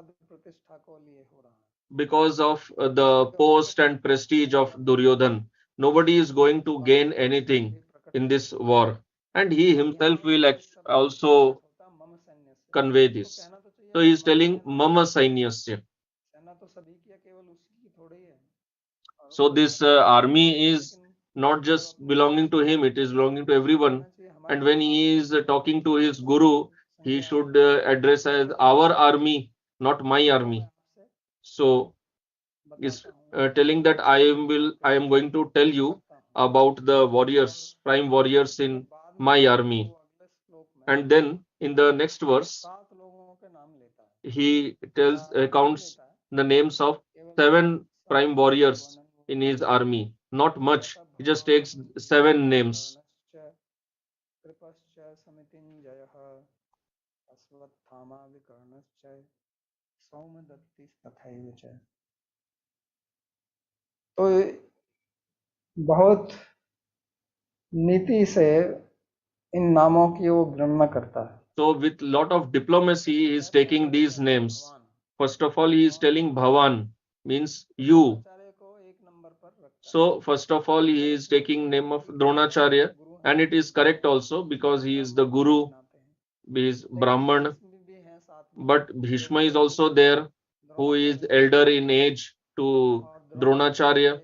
because of the post and prestige of Duryodhan. Nobody is going to gain anything in this war. And he himself will also convey उसको this. कहना तो चाहिए So ना he is हमारी telling सेना Mama Sainyasya. सेना तो सभी की है, केवल उसकी थोड़ी है। और So वो this कहता है army is लेकिन not जब just अपनी belonging to him, it is belonging to उसको everyone. कहना चाहिए हमारी And when सेना he is talking to his आपको guru, he संजय आप should address as our army, not my तो मैं army. आपसे So is बताता हूँ telling that आप I कैसे am going to tell you करता हूँ। about the और warriors, prime warriors उसके in बाद में my वो army. अगले श्लोक में And then in the next verse, 7 लोगों के नाम लेता है, he ज्यादा नहीं counts लेता है, the names of केवल 7 prime 7 नामों का warriors वर्णन वो in his करता है। army. Not much. दश He just takes Bhawan 7 भीमश्च names. कर्णश्च कृपश्च समितिञ्जयः Ashwatthama विकर्णश्च सौमदत्तिस्तथैव च। तो बहुत नीति से इन नामों की वो गणना करता है। So with lot of diplomacy, he is taking these names. First of all, he is telling Bhavan, means you. Dronacharya को एक नंबर पर रखता है। So first of all, he is taking name of Dronacharya, and it is correct also because he is the guru, he is Brahman. But Bhishma is also there, who is elder in age to Dronacharya,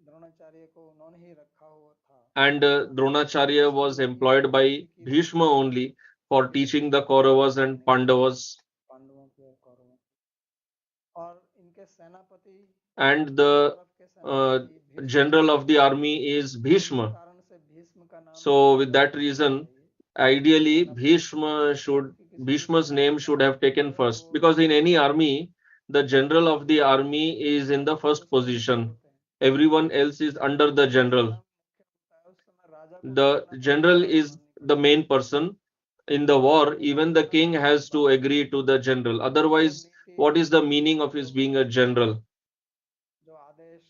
Dronacharya को उन्होंने ही रखा हुआ था and Dronacharya was employed by Bhishma only for teaching the Kauravas and Pandavas. पांडवों के और कौरवों के। और इनके सेनापति And the तरफ के सेनापति Bhishma general of the army is इस Bhishma. कारण से भीष्म का नाम So with that पहले reason, लेना चाहिए। ideally क्योंकि किसी भी Bhishma's सेना name में should have सेनापति taken है first, वो because in any army the general of the army is in the first उसके नीचे position, होते हैं। everyone else is under the जिस general. सेना में मुख्य होता है उस समय राजा को भी The कहना पड़ता है general बात is माननी the पड़ती है। main person. In the war, even the king has to agree to the general, जो otherwise नीति what is the meaning of his being a general? जो आदेश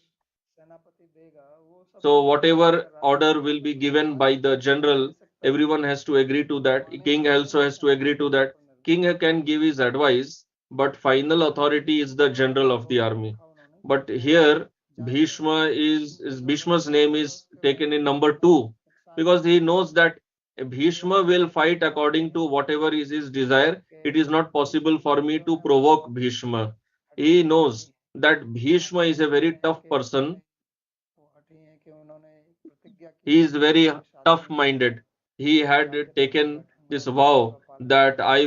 सेनापति देगा वो सब So मानना whatever पड़ेगा, राजा को order will मानना be पड़ेगा। given by राजा the कुछ भी कह नहीं general, सकता, everyone has to agree to that. फरमाने King वाला also he has to agree to सेनापति that. पर निर्भर King है। can give his advice, but final authority is the general of the दोनों army. रखा उन्होंने कि But जो here जाके Bhishma भीष्म जो Bhishma's जनरल name होगा is उसके taken in number नुकसान 2, because he नहीं knows होगा। that Bhishma will fight according to whatever is his desire. It is not possible for me to provoke Bhishma. He knows that Bhishma is a very tough person. वो हठी हैं कि उन्होंने प्रतिज्ञा की He है is कि very मैं शादी tough नहीं करूंगा, minded. He had राज्य पर नहीं taken बैठूंगा, this धर्म vow का पालन that करूंगा। I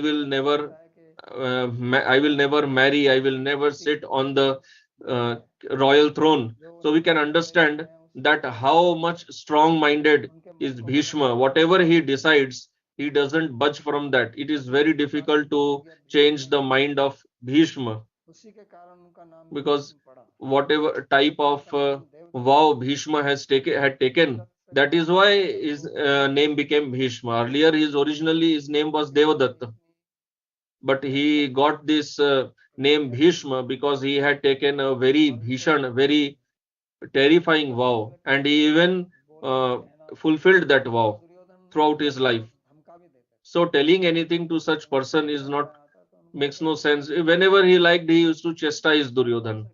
will never marry, I will never sit on the uh, है royal throne. जो So we उनके can आदेश understand हैं उसी that को how much strong minded उनके is मुख को Bhishma. बनाए Whatever he रखना। decides, he doesn't budge from that. It is very difficult to प्रतिज्ञा change Bhishma the mind of Bhishma, उसी के कारण उनका नाम because भीष्म पड़ा। whatever type जबकि of उनका नाम देवदत्त vow था। Bhishma had taken, देवदत्त से that is कारण why से जब his वो name became Bhishma. Earlier, his name was Devadatta, but he got this name Bhishma because he had taken a very bhishan, very terrifying vow, and he even fulfilled that vow throughout his life. So telling anything to such person is not makes no sense. Whenever he liked, he used to chastise Duryodhan.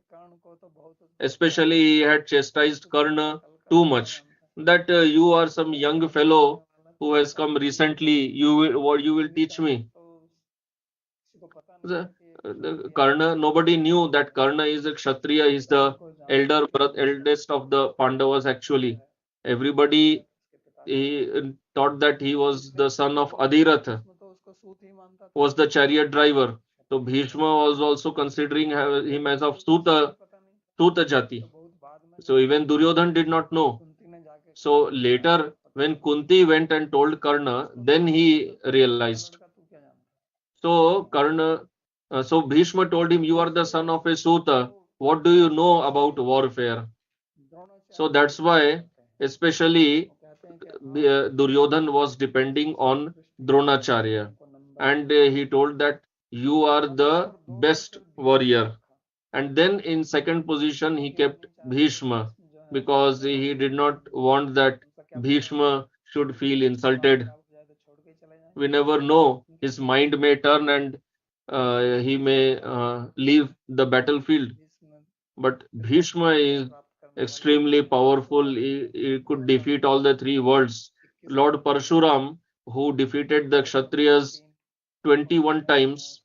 Especially he had chastised Karna too much. That you are some young fellow who has come recently. You will teach me. Karna, nobody knew that Karna is a Kshatriya. He's the eldest of the Pandavas actually. Everybody thought that he was the son of Adhiratha, was the chariot driver. So Bhishma was also considering him as of Suta Jati. So even Duryodhan did not know. So later, when Kunti went and told Karna, then he realized. So so Bhishma told him, "You are the son of a Suta. What do you know about warfare?" So that's why, especially Duryodhan was depending on Dronacharya, and he told that you are the best warrior. And then in second position he kept Bhishma, because he did not want that Bhishma should feel insulted. We never know, his mind may turn and he may leave the battlefield. But Bhishma is extremely powerful. He could defeat all the three worlds. Lord Parshuram, who defeated the Kshatriyas 21 times.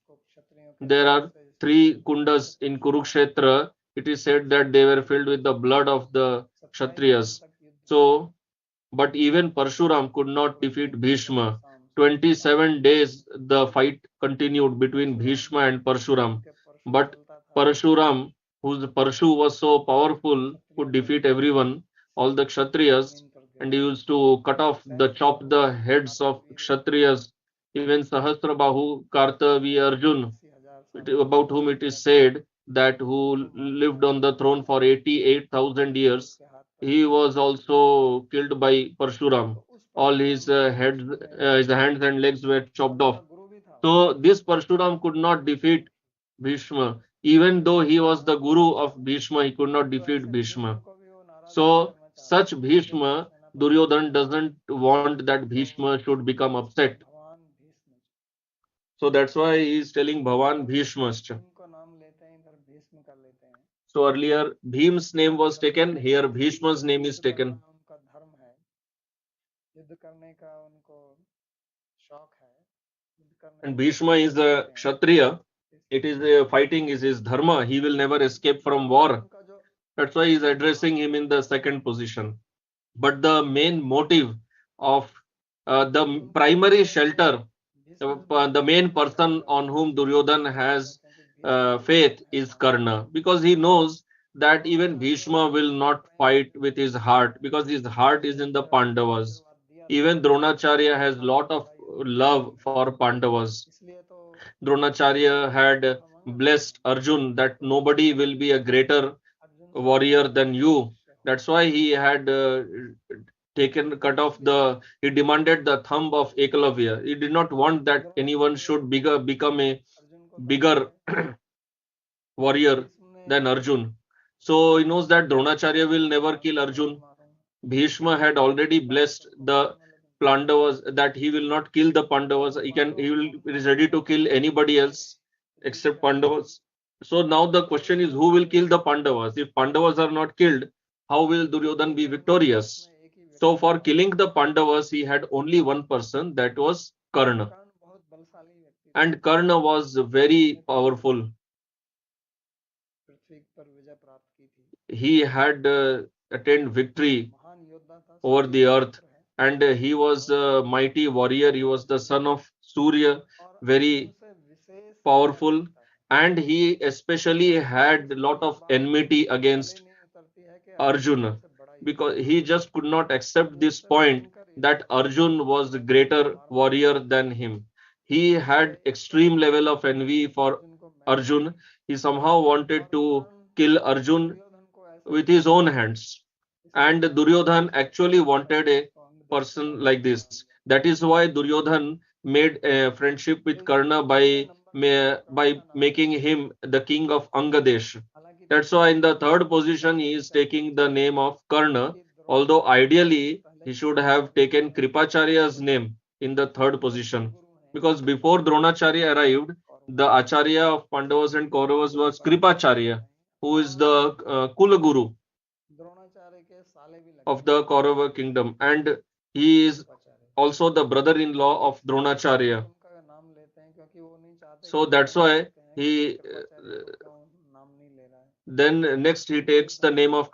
There are 3 kundas in Kurukshetra. It is said that they were filled with the blood of the Kshatriyas. So, but even Parshuram could not defeat Bhishma. 27 days the fight continued between Bhishma and Parshuram. But Parshuram, whose Parshu was so powerful, could defeat everyone, all the Kshatriyas, and he used to chop the heads of Kshatriyas. Even Sahasrabahu Kartavi Arjun, about whom it is said that who lived on the throne for 88,000 years, he was also killed by Parshuram. All his hands and legs were chopped off. So this Parshuram could not defeat Bhishma. Even though he was the guru of Bhishma, he could not defeat Bhishma. So such Bhishma, Duryodhan doesn't want that Bhishma should become upset. So that's why he is telling Bhavan Bhishmascha. So earlier Bhim's name was taken, here Bhishma's name is taken. And Bhishma is a Kshatriya. It is fighting is his dharma. He will never escape from war. That's why he is addressing him in the second position. But the main motive of the primary shelter, the main person on whom Duryodhan has faith is Karna, because he knows that even Bhishma will not fight with his heart, because his heart is in the Pandavas. Even Dronacharya has lot of love for Pandavas. Dronacharya had blessed Arjun that nobody will be a greater warrior than you. That's why he had he demanded the thumb of Ekalavya. He did not want that anyone should become a bigger warrior than Arjun. So he knows that Dronacharya will never kill Arjun. Bhishma had already blessed the Pandavas that he will not kill the Pandavas. He is ready to kill anybody else except Pandavas. So now the question is, who will kill the Pandavas? If Pandavas are not killed, how will Duryodhan be victorious? So for killing the Pandavas, he had only one person, that was Karna. And Karna was very powerful. He had attained victory over the earth, and he was a mighty warrior. He was the son of Surya, very powerful, and he especially had a lot of enmity against Arjuna, because he just could not accept this point that Arjun was a greater warrior than him. He had extreme level of envy for Arjun. He somehow wanted to kill Arjun with his own hands. And Duryodhan actually wanted a person like this. That is why Duryodhan made a friendship with Karna by making him the king of Angadesh. That's why in the third position he is taking the name of Karna, although ideally he should have taken Kripacharya's name in the third position. Because before Dronacharya arrived, the Acharya of Pandavas and Kauravas was Kripacharya, who is the Kula Guru of the Kaurava kingdom, and he is also the brother-in-law of Dronacharya. So that's why he then next he takes the name of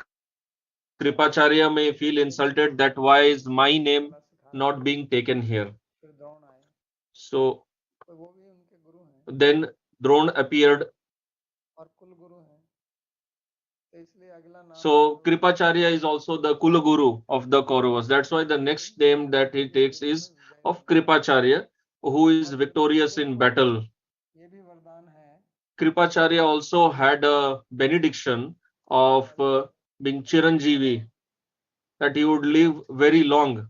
Kripacharya. May feel insulted that why is my name not being taken here. So then Drona appeared. So Kripacharya is also the Kulaguru of the Kauravas. That's why the next name that he takes is of Kripacharya, who is victorious in battle. Kripacharya also had a benediction of being Chiranjeevi, that he would live very long.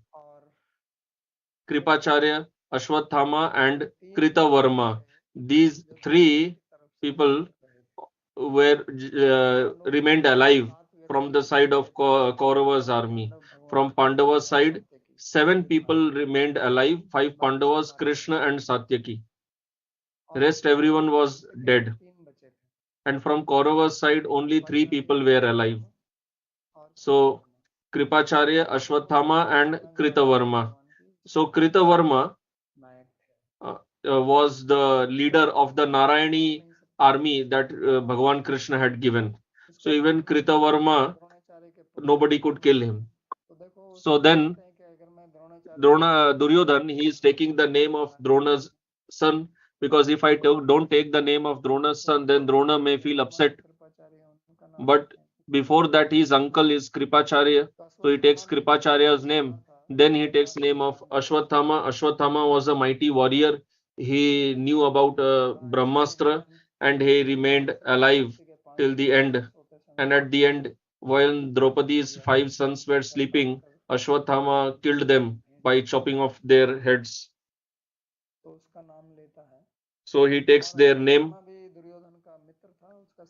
Kripacharya, Ashwathama, and Kritavarma. These three people remained alive from the side of Kaurava's army. From Pandava's side, 7 people remained alive, 5 Pandavas, Krishna and Satyaki. Rest everyone was dead. And from Kaurava's side, only 3 people were alive. So Kripacharya, Ashwathama and Kritavarma. So Kritavarma was the leader of the Narayani army that Bhagavan Krishna had given. So even Kritavarma, nobody could kill him. So then Duryodhan, he is taking the name of Drona's son, because if I don't take the name of Drona's son, then Drona may feel upset. But before that, his uncle is Kripacharya, so he takes Kripacharya's name. Then he takes name of Ashwathama. Ashwathama was a mighty warrior. He knew about Brahmastra, and he remained alive till the end. And at the end, while Draupadi's 5 sons were sleeping, Ashwathama killed them by chopping off their heads. So he takes their name.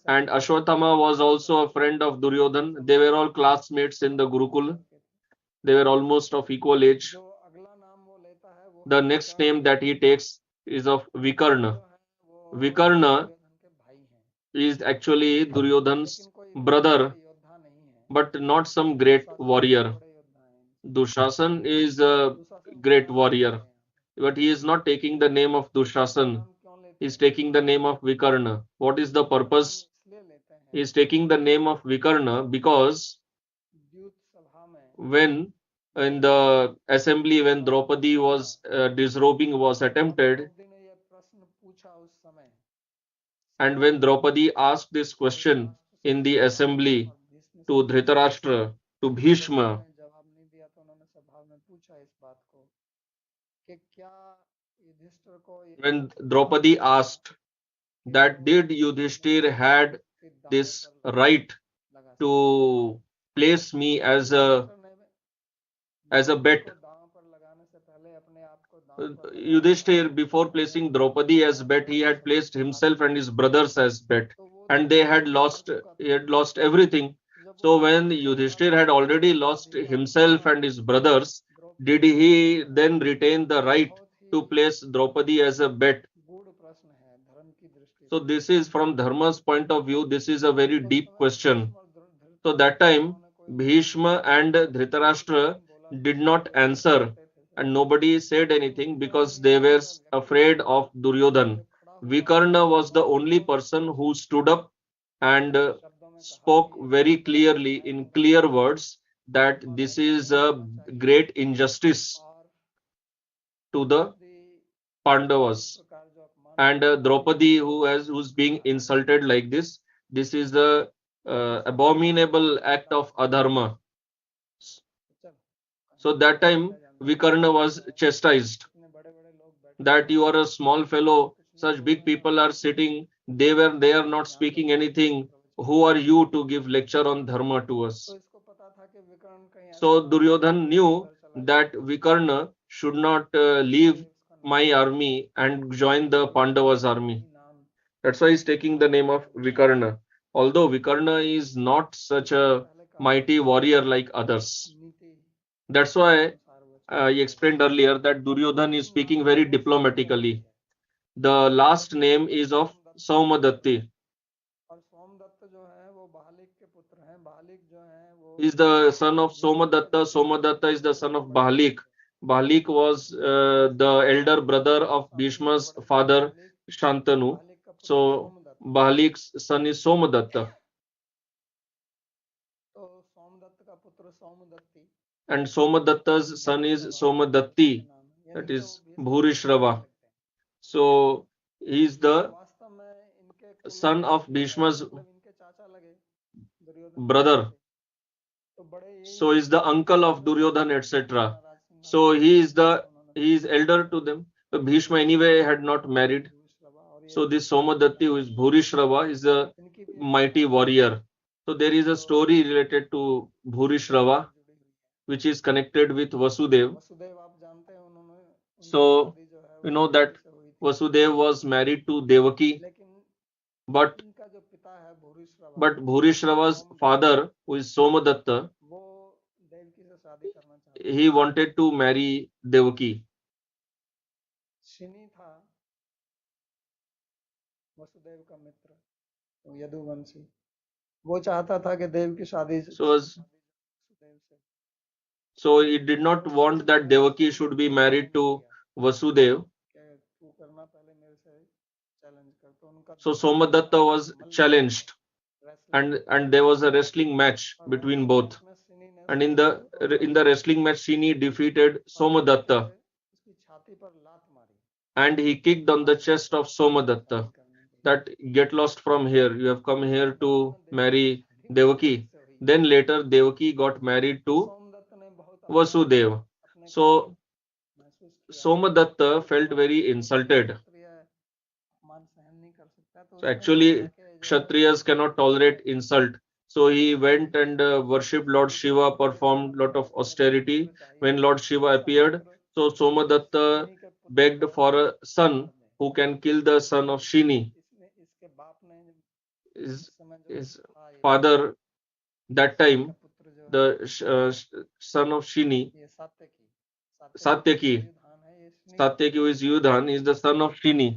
And Ashwathama was also a friend of Duryodhan. They were all classmates in the Gurukul. They were almost of equal age. The next name that he takes is of Vikarna. Vikarna is actually Duryodhan's brother, but not some great warrior. Dushasan is a great warrior, but he is not taking the name of Dushasan. He is taking the name of Vikarna. What is the purpose? He is taking the name of Vikarna because when in the assembly, when Draupadi was disrobing was attempted, and when Draupadi asked this question in the assembly to Dhritarashtra, to Bhishma, when Draupadi asked that did Yudhishthir had this right to place me as a bet. Yudhishthir, before placing Draupadi as bet, he had placed himself and his brothers as bet, and they had lost. He had lost everything. So when Yudhishthir had already lost himself and his brothers, did he then retain the right to place Draupadi as a bet? So this is from Dharma's point of view. This is a very deep question. So that time, Bhishma and Dhritarashtra did not answer, and nobody said anything because they were afraid of Duryodhan. Vikarna was the only person who stood up and spoke very clearly in clear words that this is a great injustice to the Pandavas. And Draupadi, who's being insulted like this is the abominable act of adharma. So that time Vikarna was chastised that you are a small fellow, such big people are sitting, they are not speaking anything. Who are you to give lecture on dharma to us? So Duryodhan knew that Vikarna should not leave my army and join the Pandavas army. That's why he's taking the name of Vikarna. Although Vikarna is not such a mighty warrior like others. That's why I explained earlier that Duryodhan is speaking very diplomatically. The last name is of Saumadatti. He is the son of Somadatta. Somadatta is the son of Bahalik. Bahalik was the elder brother of Bhishma's father Shantanu. So Bahalik's son is Somadatta. And Somadatta's son is Somadatti, that is Bhurishrava. So he is the son of Bhishma's brother. So he is the uncle of Duryodhan, etc. So he is elder to them. Bhishma anyway had not married. So this Somadatti, who is Bhurishrava, is a mighty warrior. So there is a story related to Bhurishrava, which is connected with Vasudev. So you know that Vasudev was married to Devaki, but Bhurishrava's father, who is Somadatta, he wanted to marry Devaki. So he did not want that Devaki should be married to Vasudev. So Somadatta was challenged, and there was a wrestling match between both. And in the wrestling match, Shini defeated Somadatta, and he kicked on the chest of Somadatta that get lost from here. You have come here to marry Devaki. Then later Devaki got married to Vasudeva. So Somadatta felt very insulted. So actually, Kshatriyas cannot tolerate insult. So he went and worshipped Lord Shiva, performed lot of austerity. When Lord Shiva appeared, so Somadatta begged for a son who can kill the son of Shini. His father that time, the son of Shini, Satyaki, Satyaki who is Yudhan, is the son of Shini.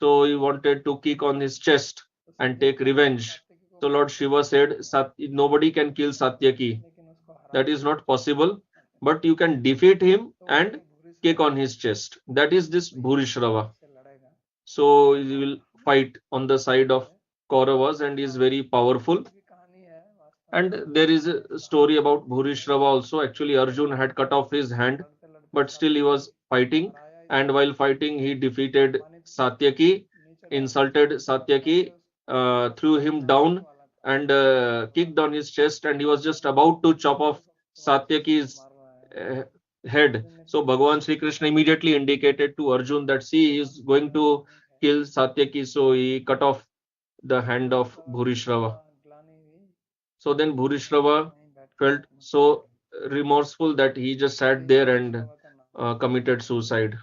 So he wanted to kick on his chest and take revenge. So Lord Shiva said, nobody can kill Satyaki. That is not possible, but you can defeat him and kick on his chest. That is this Bhurishrava. So he will fight on the side of Kauravas and is very powerful. And there is a story about Bhurishrava also. Actually, Arjun had cut off his hand, but still he was fighting. And while fighting, he defeated Satyaki, insulted Satyaki, threw him down, and kicked on his chest. And he was just about to chop off Satyaki's uh, head. So Bhagavan Sri Krishna immediately indicated to Arjun that, see, he is going to kill Satyaki. So he cut off the hand of Bhurishrava. So then Bhurishrava felt so remorseful that he just sat there and committed suicide.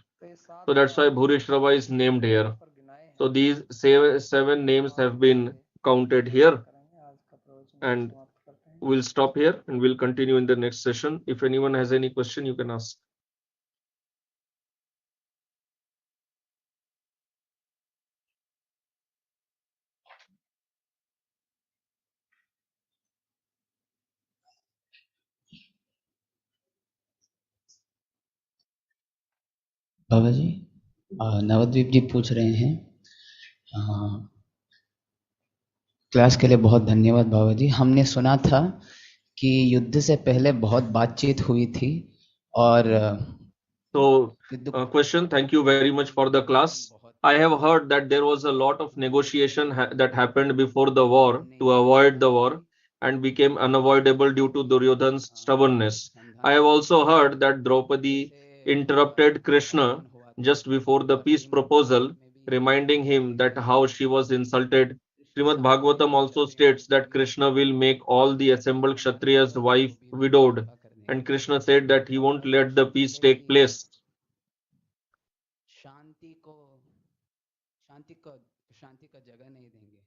So that's why Bhurishrava is named here. So these seven names have been counted here, and we'll stop here and we'll continue in the next session. If anyone has any question, you can ask. बाबा जी नवद्वीप जी पूछ रहे हैं class के लिए बहुत धन्यवाद बाबा जी। हमने सुना था कि युद्ध से पहले बहुत बातचीत हुई थी और So, question, thank you very much for the class. I have heard that there was a lot of negotiation that happened before the war to avoid the war and became unavoidable due to Duryodhan's stubbornness. I have also heard that Draupadi interrupted Krishna just before the peace proposal, reminding him that how she was insulted. Srimad Bhagavatam also states that Krishna will make all the assembled Kshatriyas' wife widowed, and Krishna said that he won't let the peace take place. शांति का जगह नहीं देंगे।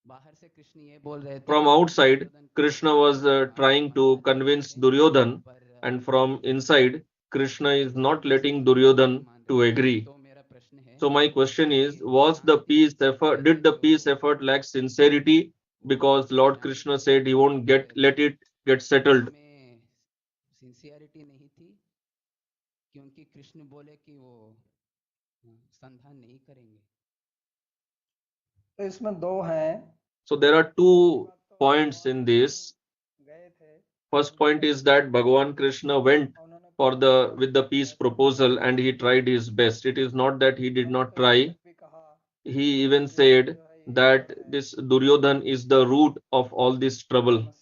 बाहर से कृष्ण ये बोल रहे थे, from outside, Krishna was trying to convince Duryodhan, and from inside, Krishna is not letting Duryodhan to agree. So my question is, was the peace effort, did the peace effort lack sincerity? Because Lord Krishna said he won't let it get settled. Sincerity नहीं थी क्योंकि कृष्ण बोले कि वो संधान नहीं करेंगे। तो इसमें दो हैं। So there are two points in this. First point is that Bhagavan Krishna went with the peace proposal and he tried his best. It is not that he did not try. He even said that this Duryodhan is the root of all this trouble.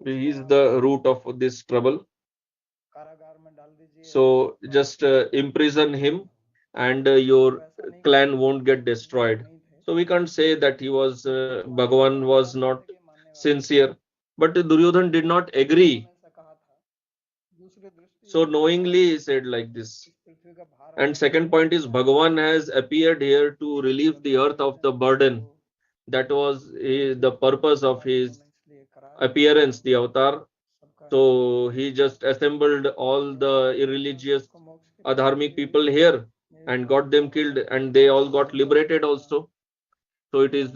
He is the root of this trouble. So just imprison him and your clan won't get destroyed. So we can't say that Bhagavan was not sincere. But Duryodhan did not agree. So knowingly he said like this. And second point is Bhagavan has appeared here to relieve the earth of the burden. That was the purpose of his appearance, the avatar. So he just assembled all the irreligious, adharmic people here and got them killed, and they all got liberated also. So it is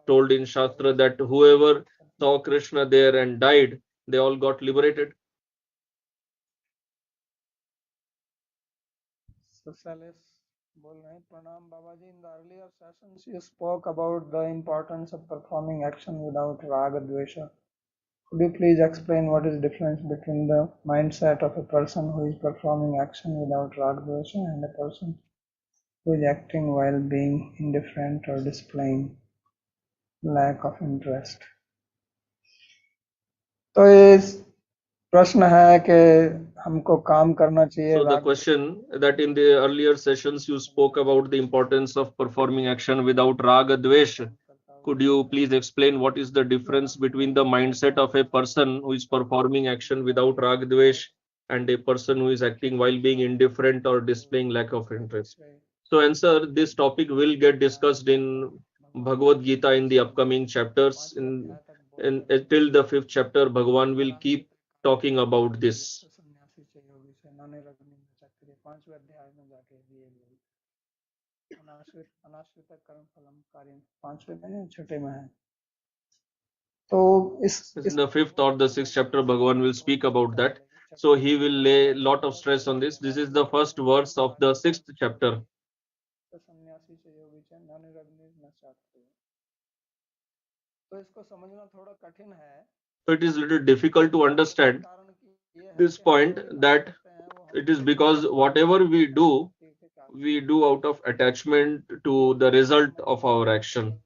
told in Shastra that whoever saw Krishna there and died, they all got liberated. Socialist बोल रहे हैं प्रणाम बाबा जी. In the earlier sessions you spoke about the importance of performing action without raga dvesha. Could you please explain what is the difference between the mindset of a person who is performing action without raga dvesha and a person who is acting while being indifferent or displaying lack of interest? तो ये प्रश्न है कि हमको काम करना चाहिए. So the question that in the earlier sessions you spoke about the importance of performing action without raga dvesh. Could you please explain what is the difference between the mindset of a person who is performing action without raga dvesh and a person who is acting while being indifferent or displaying lack of interest? So answer, this topic will get discussed in Bhagavad-Gita in the upcoming chapters. In till the 5th chapter, Bhagavan will keep talking about this. In the 5th or the 6th chapter, Bhagavan will speak about that. So he will lay a lot of stress on this. This is the first verse of the 6th chapter. So it is a little difficult to understand this point, that it is because whatever we do out of attachment to the result of our action.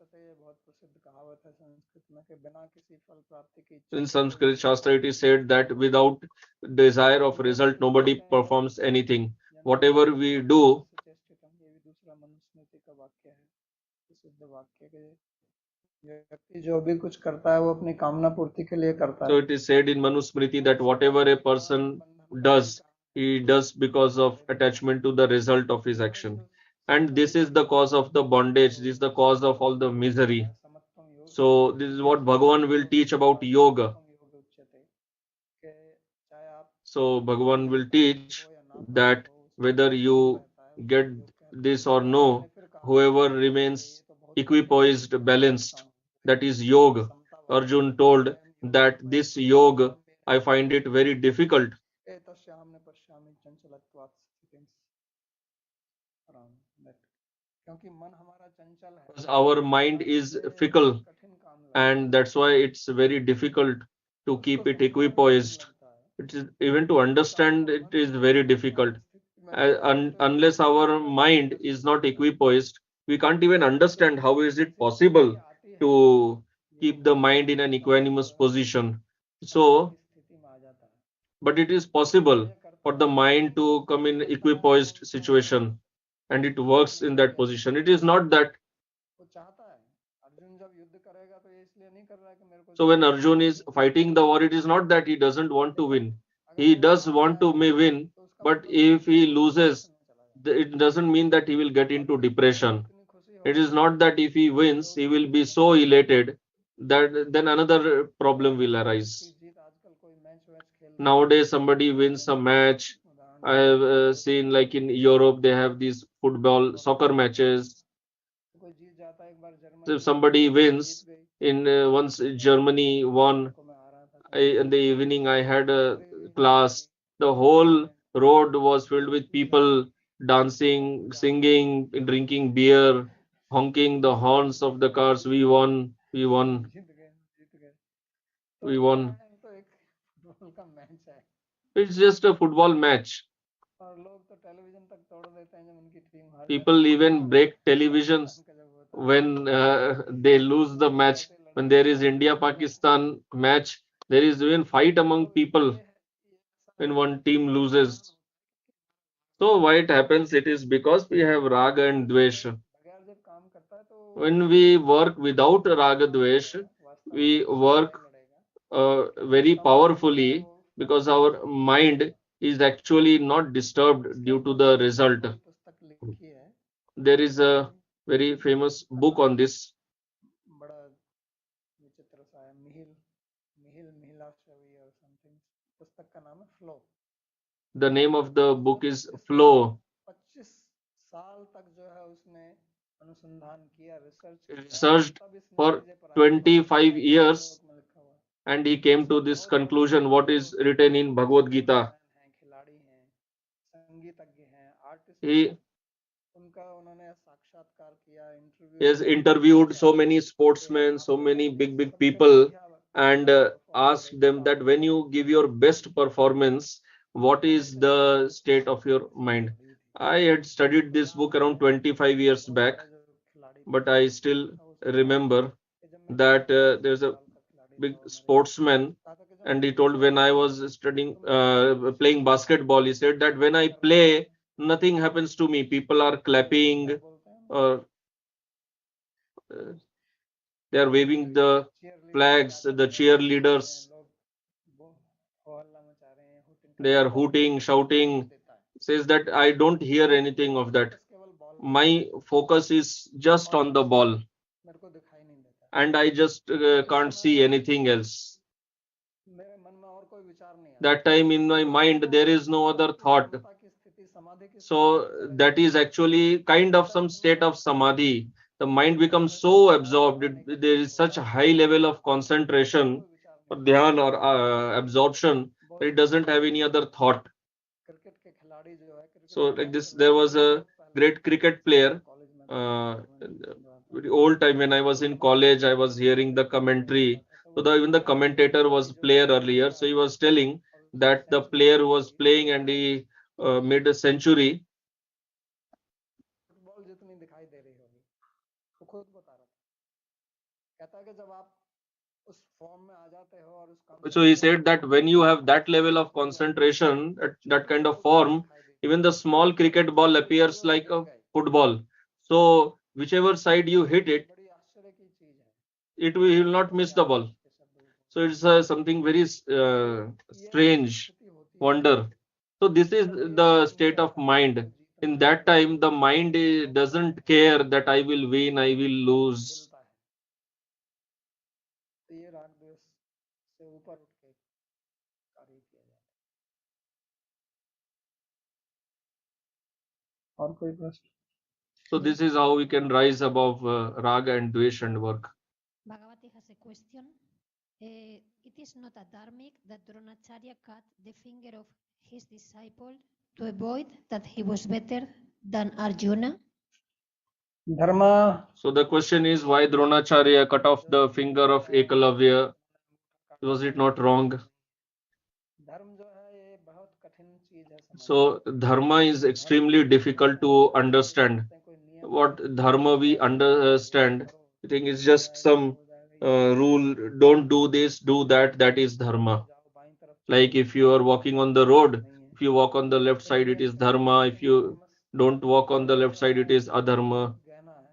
In Sanskrit Shastra, it is said that without desire of result, nobody performs anything. Whatever we do, so it is said in Manusmriti that whatever a person does, he does because of attachment to the result of his action. And this is the cause of the bondage, this is the cause of all the misery. So this is what Bhagavan will teach about yoga. So Bhagavan will teach that whether you get this or no, whoever remains equipoised, balanced, that is yoga. Arjun told that this yoga, I find it very difficult. Because our mind is fickle, and that's why it's very difficult to keep it equipoised. It is, even to understand it is very difficult. Unless our mind is not equipoised, we can't even understand how is it possible to keep the mind in an equanimous position. So, but it is possible for the mind to come in equipoised situation, and it works in that position. It is not that. So when Arjun is fighting the war, it is not that he doesn't want to win. He does want to may win, but if he loses, it doesn't mean that he will get into depression. It is not that if he wins, he will be so elated that then another problem will arise. Nowadays, somebody wins a match. I have seen, like in Europe, they have these football, soccer matches. So if somebody wins, in once Germany won, in the evening I had a class. The whole road was filled with people dancing, singing, drinking beer, honking the horns of the cars. We won, we won, we won. It's just a football match. People even break televisions when they lose the match. When there is India-Pakistan match, there is even fight among people when one team loses. So why it happens? It is because we have raga and dvesha. When we work without raga dvesha, we work very powerfully because our mind is actually not disturbed due to the result. There is a very famous book on this. The name of the book is Flow. He researched for 25 years and he came to this conclusion, what is written in Bhagavad-Gita. He उनका उन्होंने साक्षात्कार किया, has interviewed so many sportsmen, so many big people, and asked them that when you give your best performance, what is the state of your mind? I had studied this book around 25 years back, but I still remember that there's a big sportsman, and he told when I was studying, playing basketball, he said that when I play, nothing happens to me. People are clapping, or they are waving the flags, the cheerleaders, they are hooting, shouting. Says that I don't hear anything of that. My focus is just on the ball, and I just can't see anything else. That time in my mind, there is no other thought. So that is actually kind of some state of samadhi. The mind becomes so absorbed. There is such a high level of concentration, or dhyan, or absorption, that it doesn't have any other thought. So like this, there was a great cricket player. Very old time when I was in college, I was hearing the commentary. So even the commentator was player earlier. So he was telling that the player who was playing and he made a century. So he said that when you have that level of concentration, that kind of form, even the small cricket ball appears like a football. So whichever side you hit it, it will not miss the ball. So it's something very strange, wonder. So this is the state of mind. In that time, the mind doesn't care that I will win, I will lose. और कोई प्रश्न? So this is how we can rise above raga and dvesh and work. Bhagavati has a question. It is not a dharmic that Dronacharya cut the finger of his disciple to avoid that he was better than Arjuna. Dharma. So the question is, why Dronacharya cut off the finger of Ekalavya? Was it not wrong? So dharma is extremely difficult to understand. What dharma we understand, I think it's just some rule. Don't do this, do that. That is dharma. Like if you are walking on the road, if you walk on the left side, it is dharma. If you don't walk on the left side, it is adharma.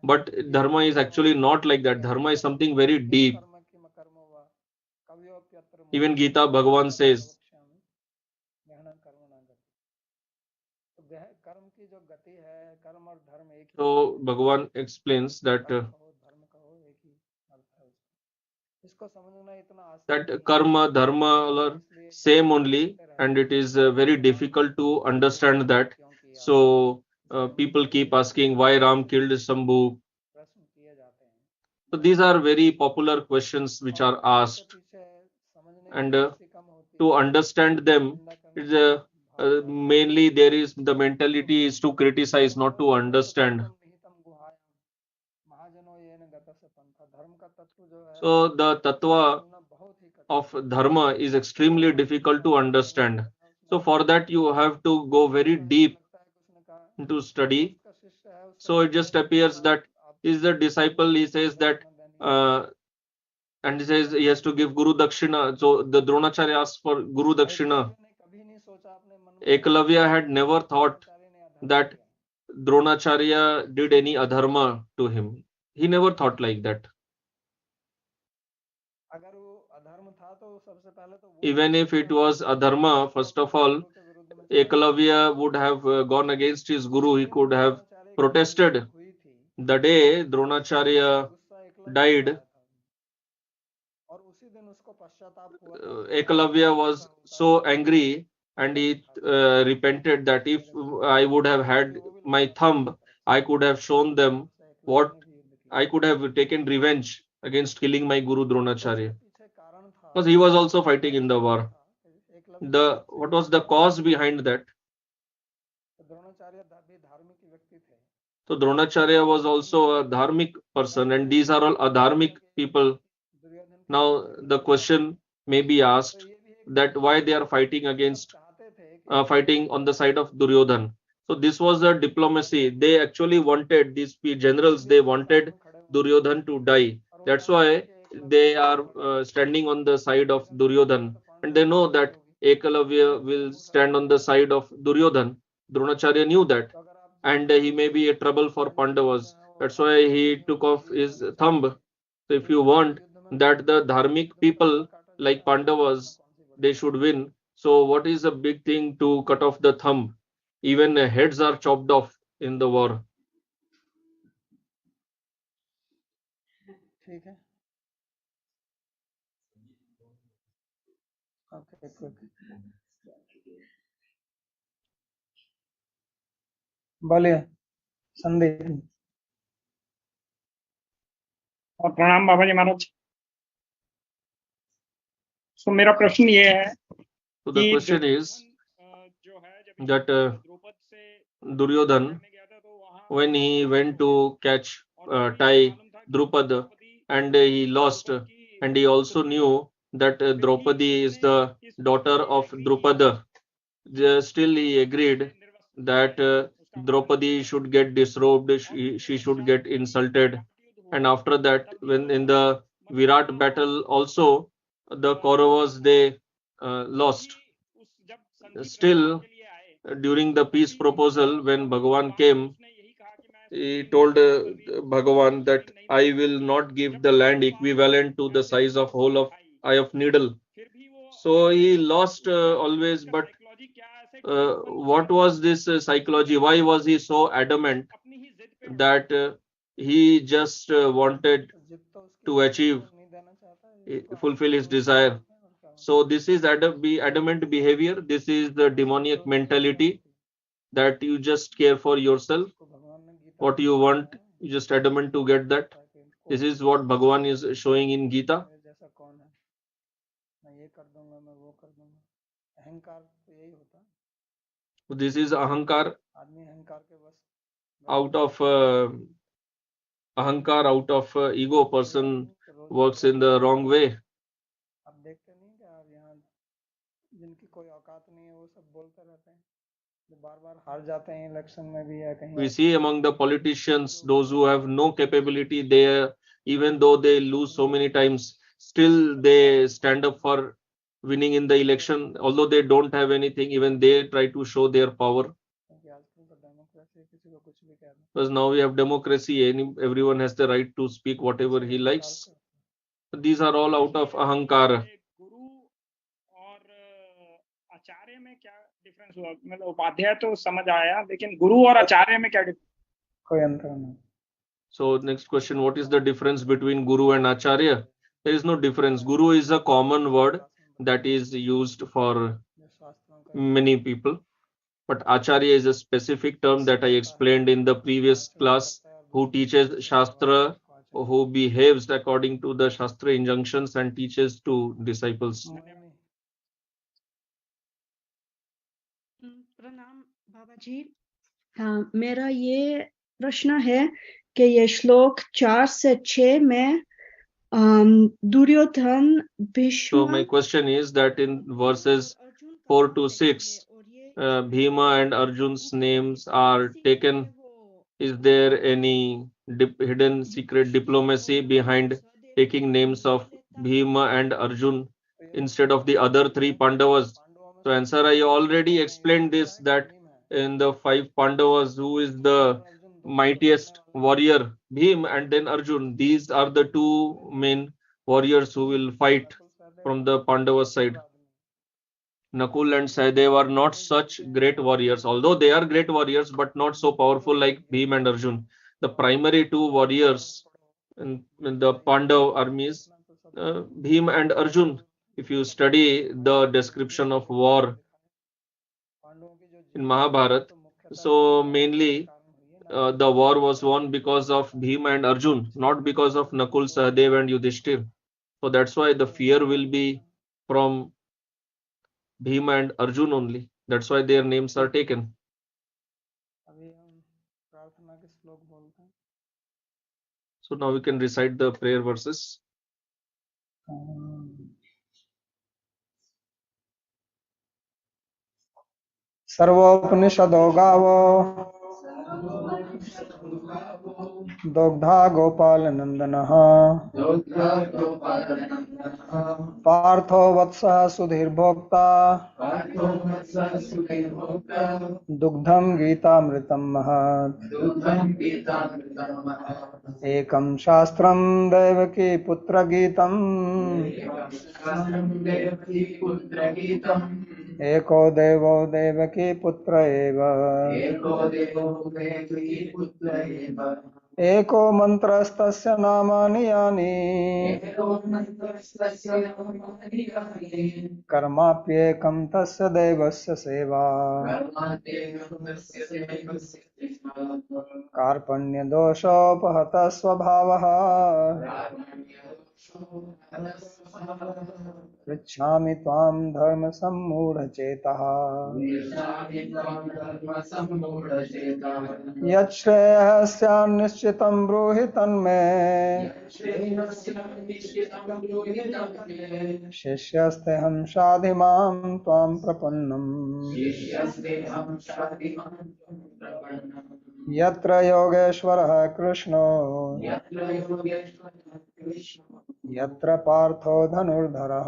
But dharma is actually not like that. Dharma is something very deep. Even Gita, Bhagavan says. So Bhagavan explains that that karma, dharma are same only, and it is very difficult to understand that. So people keep asking why Ram killed Sambhu. So these are very popular questions which are asked, and to understand them, it's mainly there is the mentality is to criticize, not to understand. So the tattva of dharma is extremely difficult to understand. So for that you have to go very deep into study. So it just appears that is the disciple, he says that and he says he has to give Guru Dakshina. So the Dronacharya asks for Guru Dakshina. Ekalavya had never thought that Dronacharya did any adharma to him. He never thought like that. Even if it was adharma, first of all, Ekalavya would have gone against his guru. He could have protested. The day Dronacharya died, Ekalavya was so angry, and he repented that if I would have had my thumb, I could have shown them what I could have taken revenge against killing my guru Dronacharya. Because he was also fighting in the war. What was the cause behind that? Dronacharya भी धार्मिक व्यक्ति थे. So Dronacharya was also a dharmic person, and these are all adharmic people. Now the question may be asked that why they are fighting against, fighting on the side of Duryodhan. So this was a diplomacy. They actually wanted, these generals, they wanted Duryodhan to die. That's why they are standing on the side of Duryodhan, and they know that Ekalavya will stand on the side of Duryodhan. Dronacharya knew that, and he may be a trouble for Pandavas. That's why he took off his thumb. So if you want that the dharmic people like Pandavas, they should win, so what is a big thing to cut off the thumb? Even heads are chopped off in the war. ठीक है. Okay, quick. बोलिए संदीप. और प्रणाम बाबा जी महाराज. तो मेरा प्रश्न ये है So the question is जो है जब that द्रौपद से Duryodhan, करने गया था तो वहाँ when he went to catch tie Drupad, and he lost, and he also knew that Draupadi is the daughter of Drupada. Still he agreed that Draupadi should get disrobed, she should get insulted. And after that, when in the Virat battle also, the Kauravas, they lost. Still, during the peace proposal, when Bhagavan came, he told Bhagavan that I will not give the land equivalent to the size of whole of eye of needle. So he lost always, but what was this psychology? Why was he so adamant that he just wanted to achieve, fulfill his desire? So this is adamant behavior. This is the demoniac mentality, that you just care for yourself. What you want, you just adamant to get that. This is what Bhagavan is showing in Gita. This is ahankar. Out of ahankar, out of ego, person works in the wrong way. We see among the politicians, those who have no capability, they, even though they lose so many times, still they stand up for winning in the election. Although they don't have anything, even they try to show their power. Because now we have democracy, everyone has the right to speak whatever he likes. These are all out of ahankar. आचार्य में क्या difference हुआ? मतलब उपाध्याय तो समझ आया, लेकिन गुरु और आचार्य में क्या डिफरेंस? कोई अंतर नहीं. So next question, what is the difference between guru and acharya? There is no difference. Guru is a common word that is used for many people, but acharya is a specific term that I explained in the previous class, who teaches shastra, who behaves according to the shastra injunctions and teaches to disciples. प्रणाम बाबा जी. हाँ, मेरा ये प्रश्न है कि ये श्लोक 4 से 6 में Duryodhan, Bhishma. So my question is that in verses 4 to 6, Bhima and Arjun's names are taken. Is there any hidden secret diplomacy behind taking names of Bhima and Arjun instead of the other three Pandavas? So answer, I already explained this, that in the 5 Pandavas, who is the mightiest warrior? Bhim and then Arjun. These are the 2 main warriors who will fight from the Pandava side. Nakul and Sahadev are not such great warriors, although they are great warriors, but not so powerful like Bhim and Arjun. The primary 2 warriors in the Pandav armies, Bhim and Arjun. If you study the description of war in Mahabharata, so mainly the war was won because of Bhima and Arjun, not because of Nakul, Sahadev and Yudhishthir. So that's why the fear will be from Bhima and Arjun only. That's why their names are taken. So now we can recite the prayer verses. सर्वोपनिषदो गावो दुग्धा गोपालनन्दनः पार्थो वत्सः सुधीर्भोक्ता दुग्धं गीतामृतं महत् एकं शास्त्रं देवकी पुत्रगीतम् एको देवो देवकी पुत्र एव एको मन्त्रस्तस्य नामानि यानि कर्माप्येकं तस्य देवस्य सेवा कार्पण्यदोषोपहतः स्वभावः पृच्छामि त्वां धर्मसम्मूढचेतः यच्छ्रेयः स्यान्निश्चितं ब्रूहि तन्मे शिष्यस्तेऽहं शाधि मां त्वां प्रपन्नम् यत्र योगेश्वरः कृष्णो यत्र पार्थो धनुर्धरः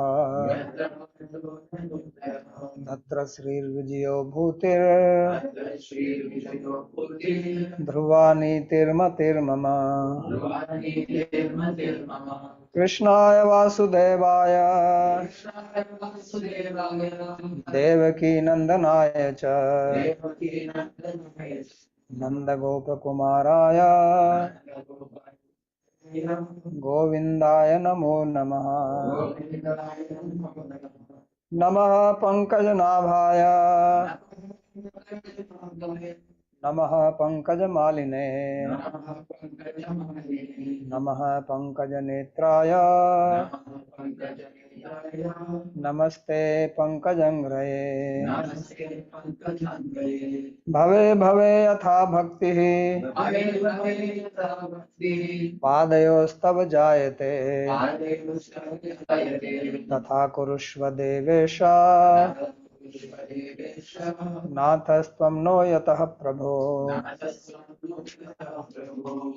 तत्र श्रीर्विजयो भूतिर् ध्रुवा नीतिर्मतिर्मम कृष्णाय वासुदेवाय देवकी नंदनाय च नंदगोपकुमाराय गोविंदाय नमो नमः नमः पंकजनाभाय नमः पंकजमालिने नमः पंकजनेत्राय नमस्ते पंकजंघ्रये भवे भवे यथा भक्तिः पादयोस्तव जायते तथा कुरुष्व देवेश नाथस्त्वं नो यतः प्रभो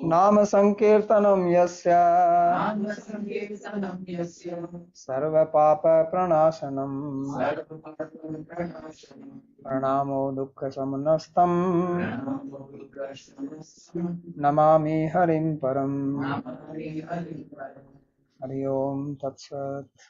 नाम संकीर्तनं यस्य सर्वपाप प्रणाशनम् प्रणामो दुःखशमनस्तं नमामि हरिं परम् हरि ओम तत्सत्।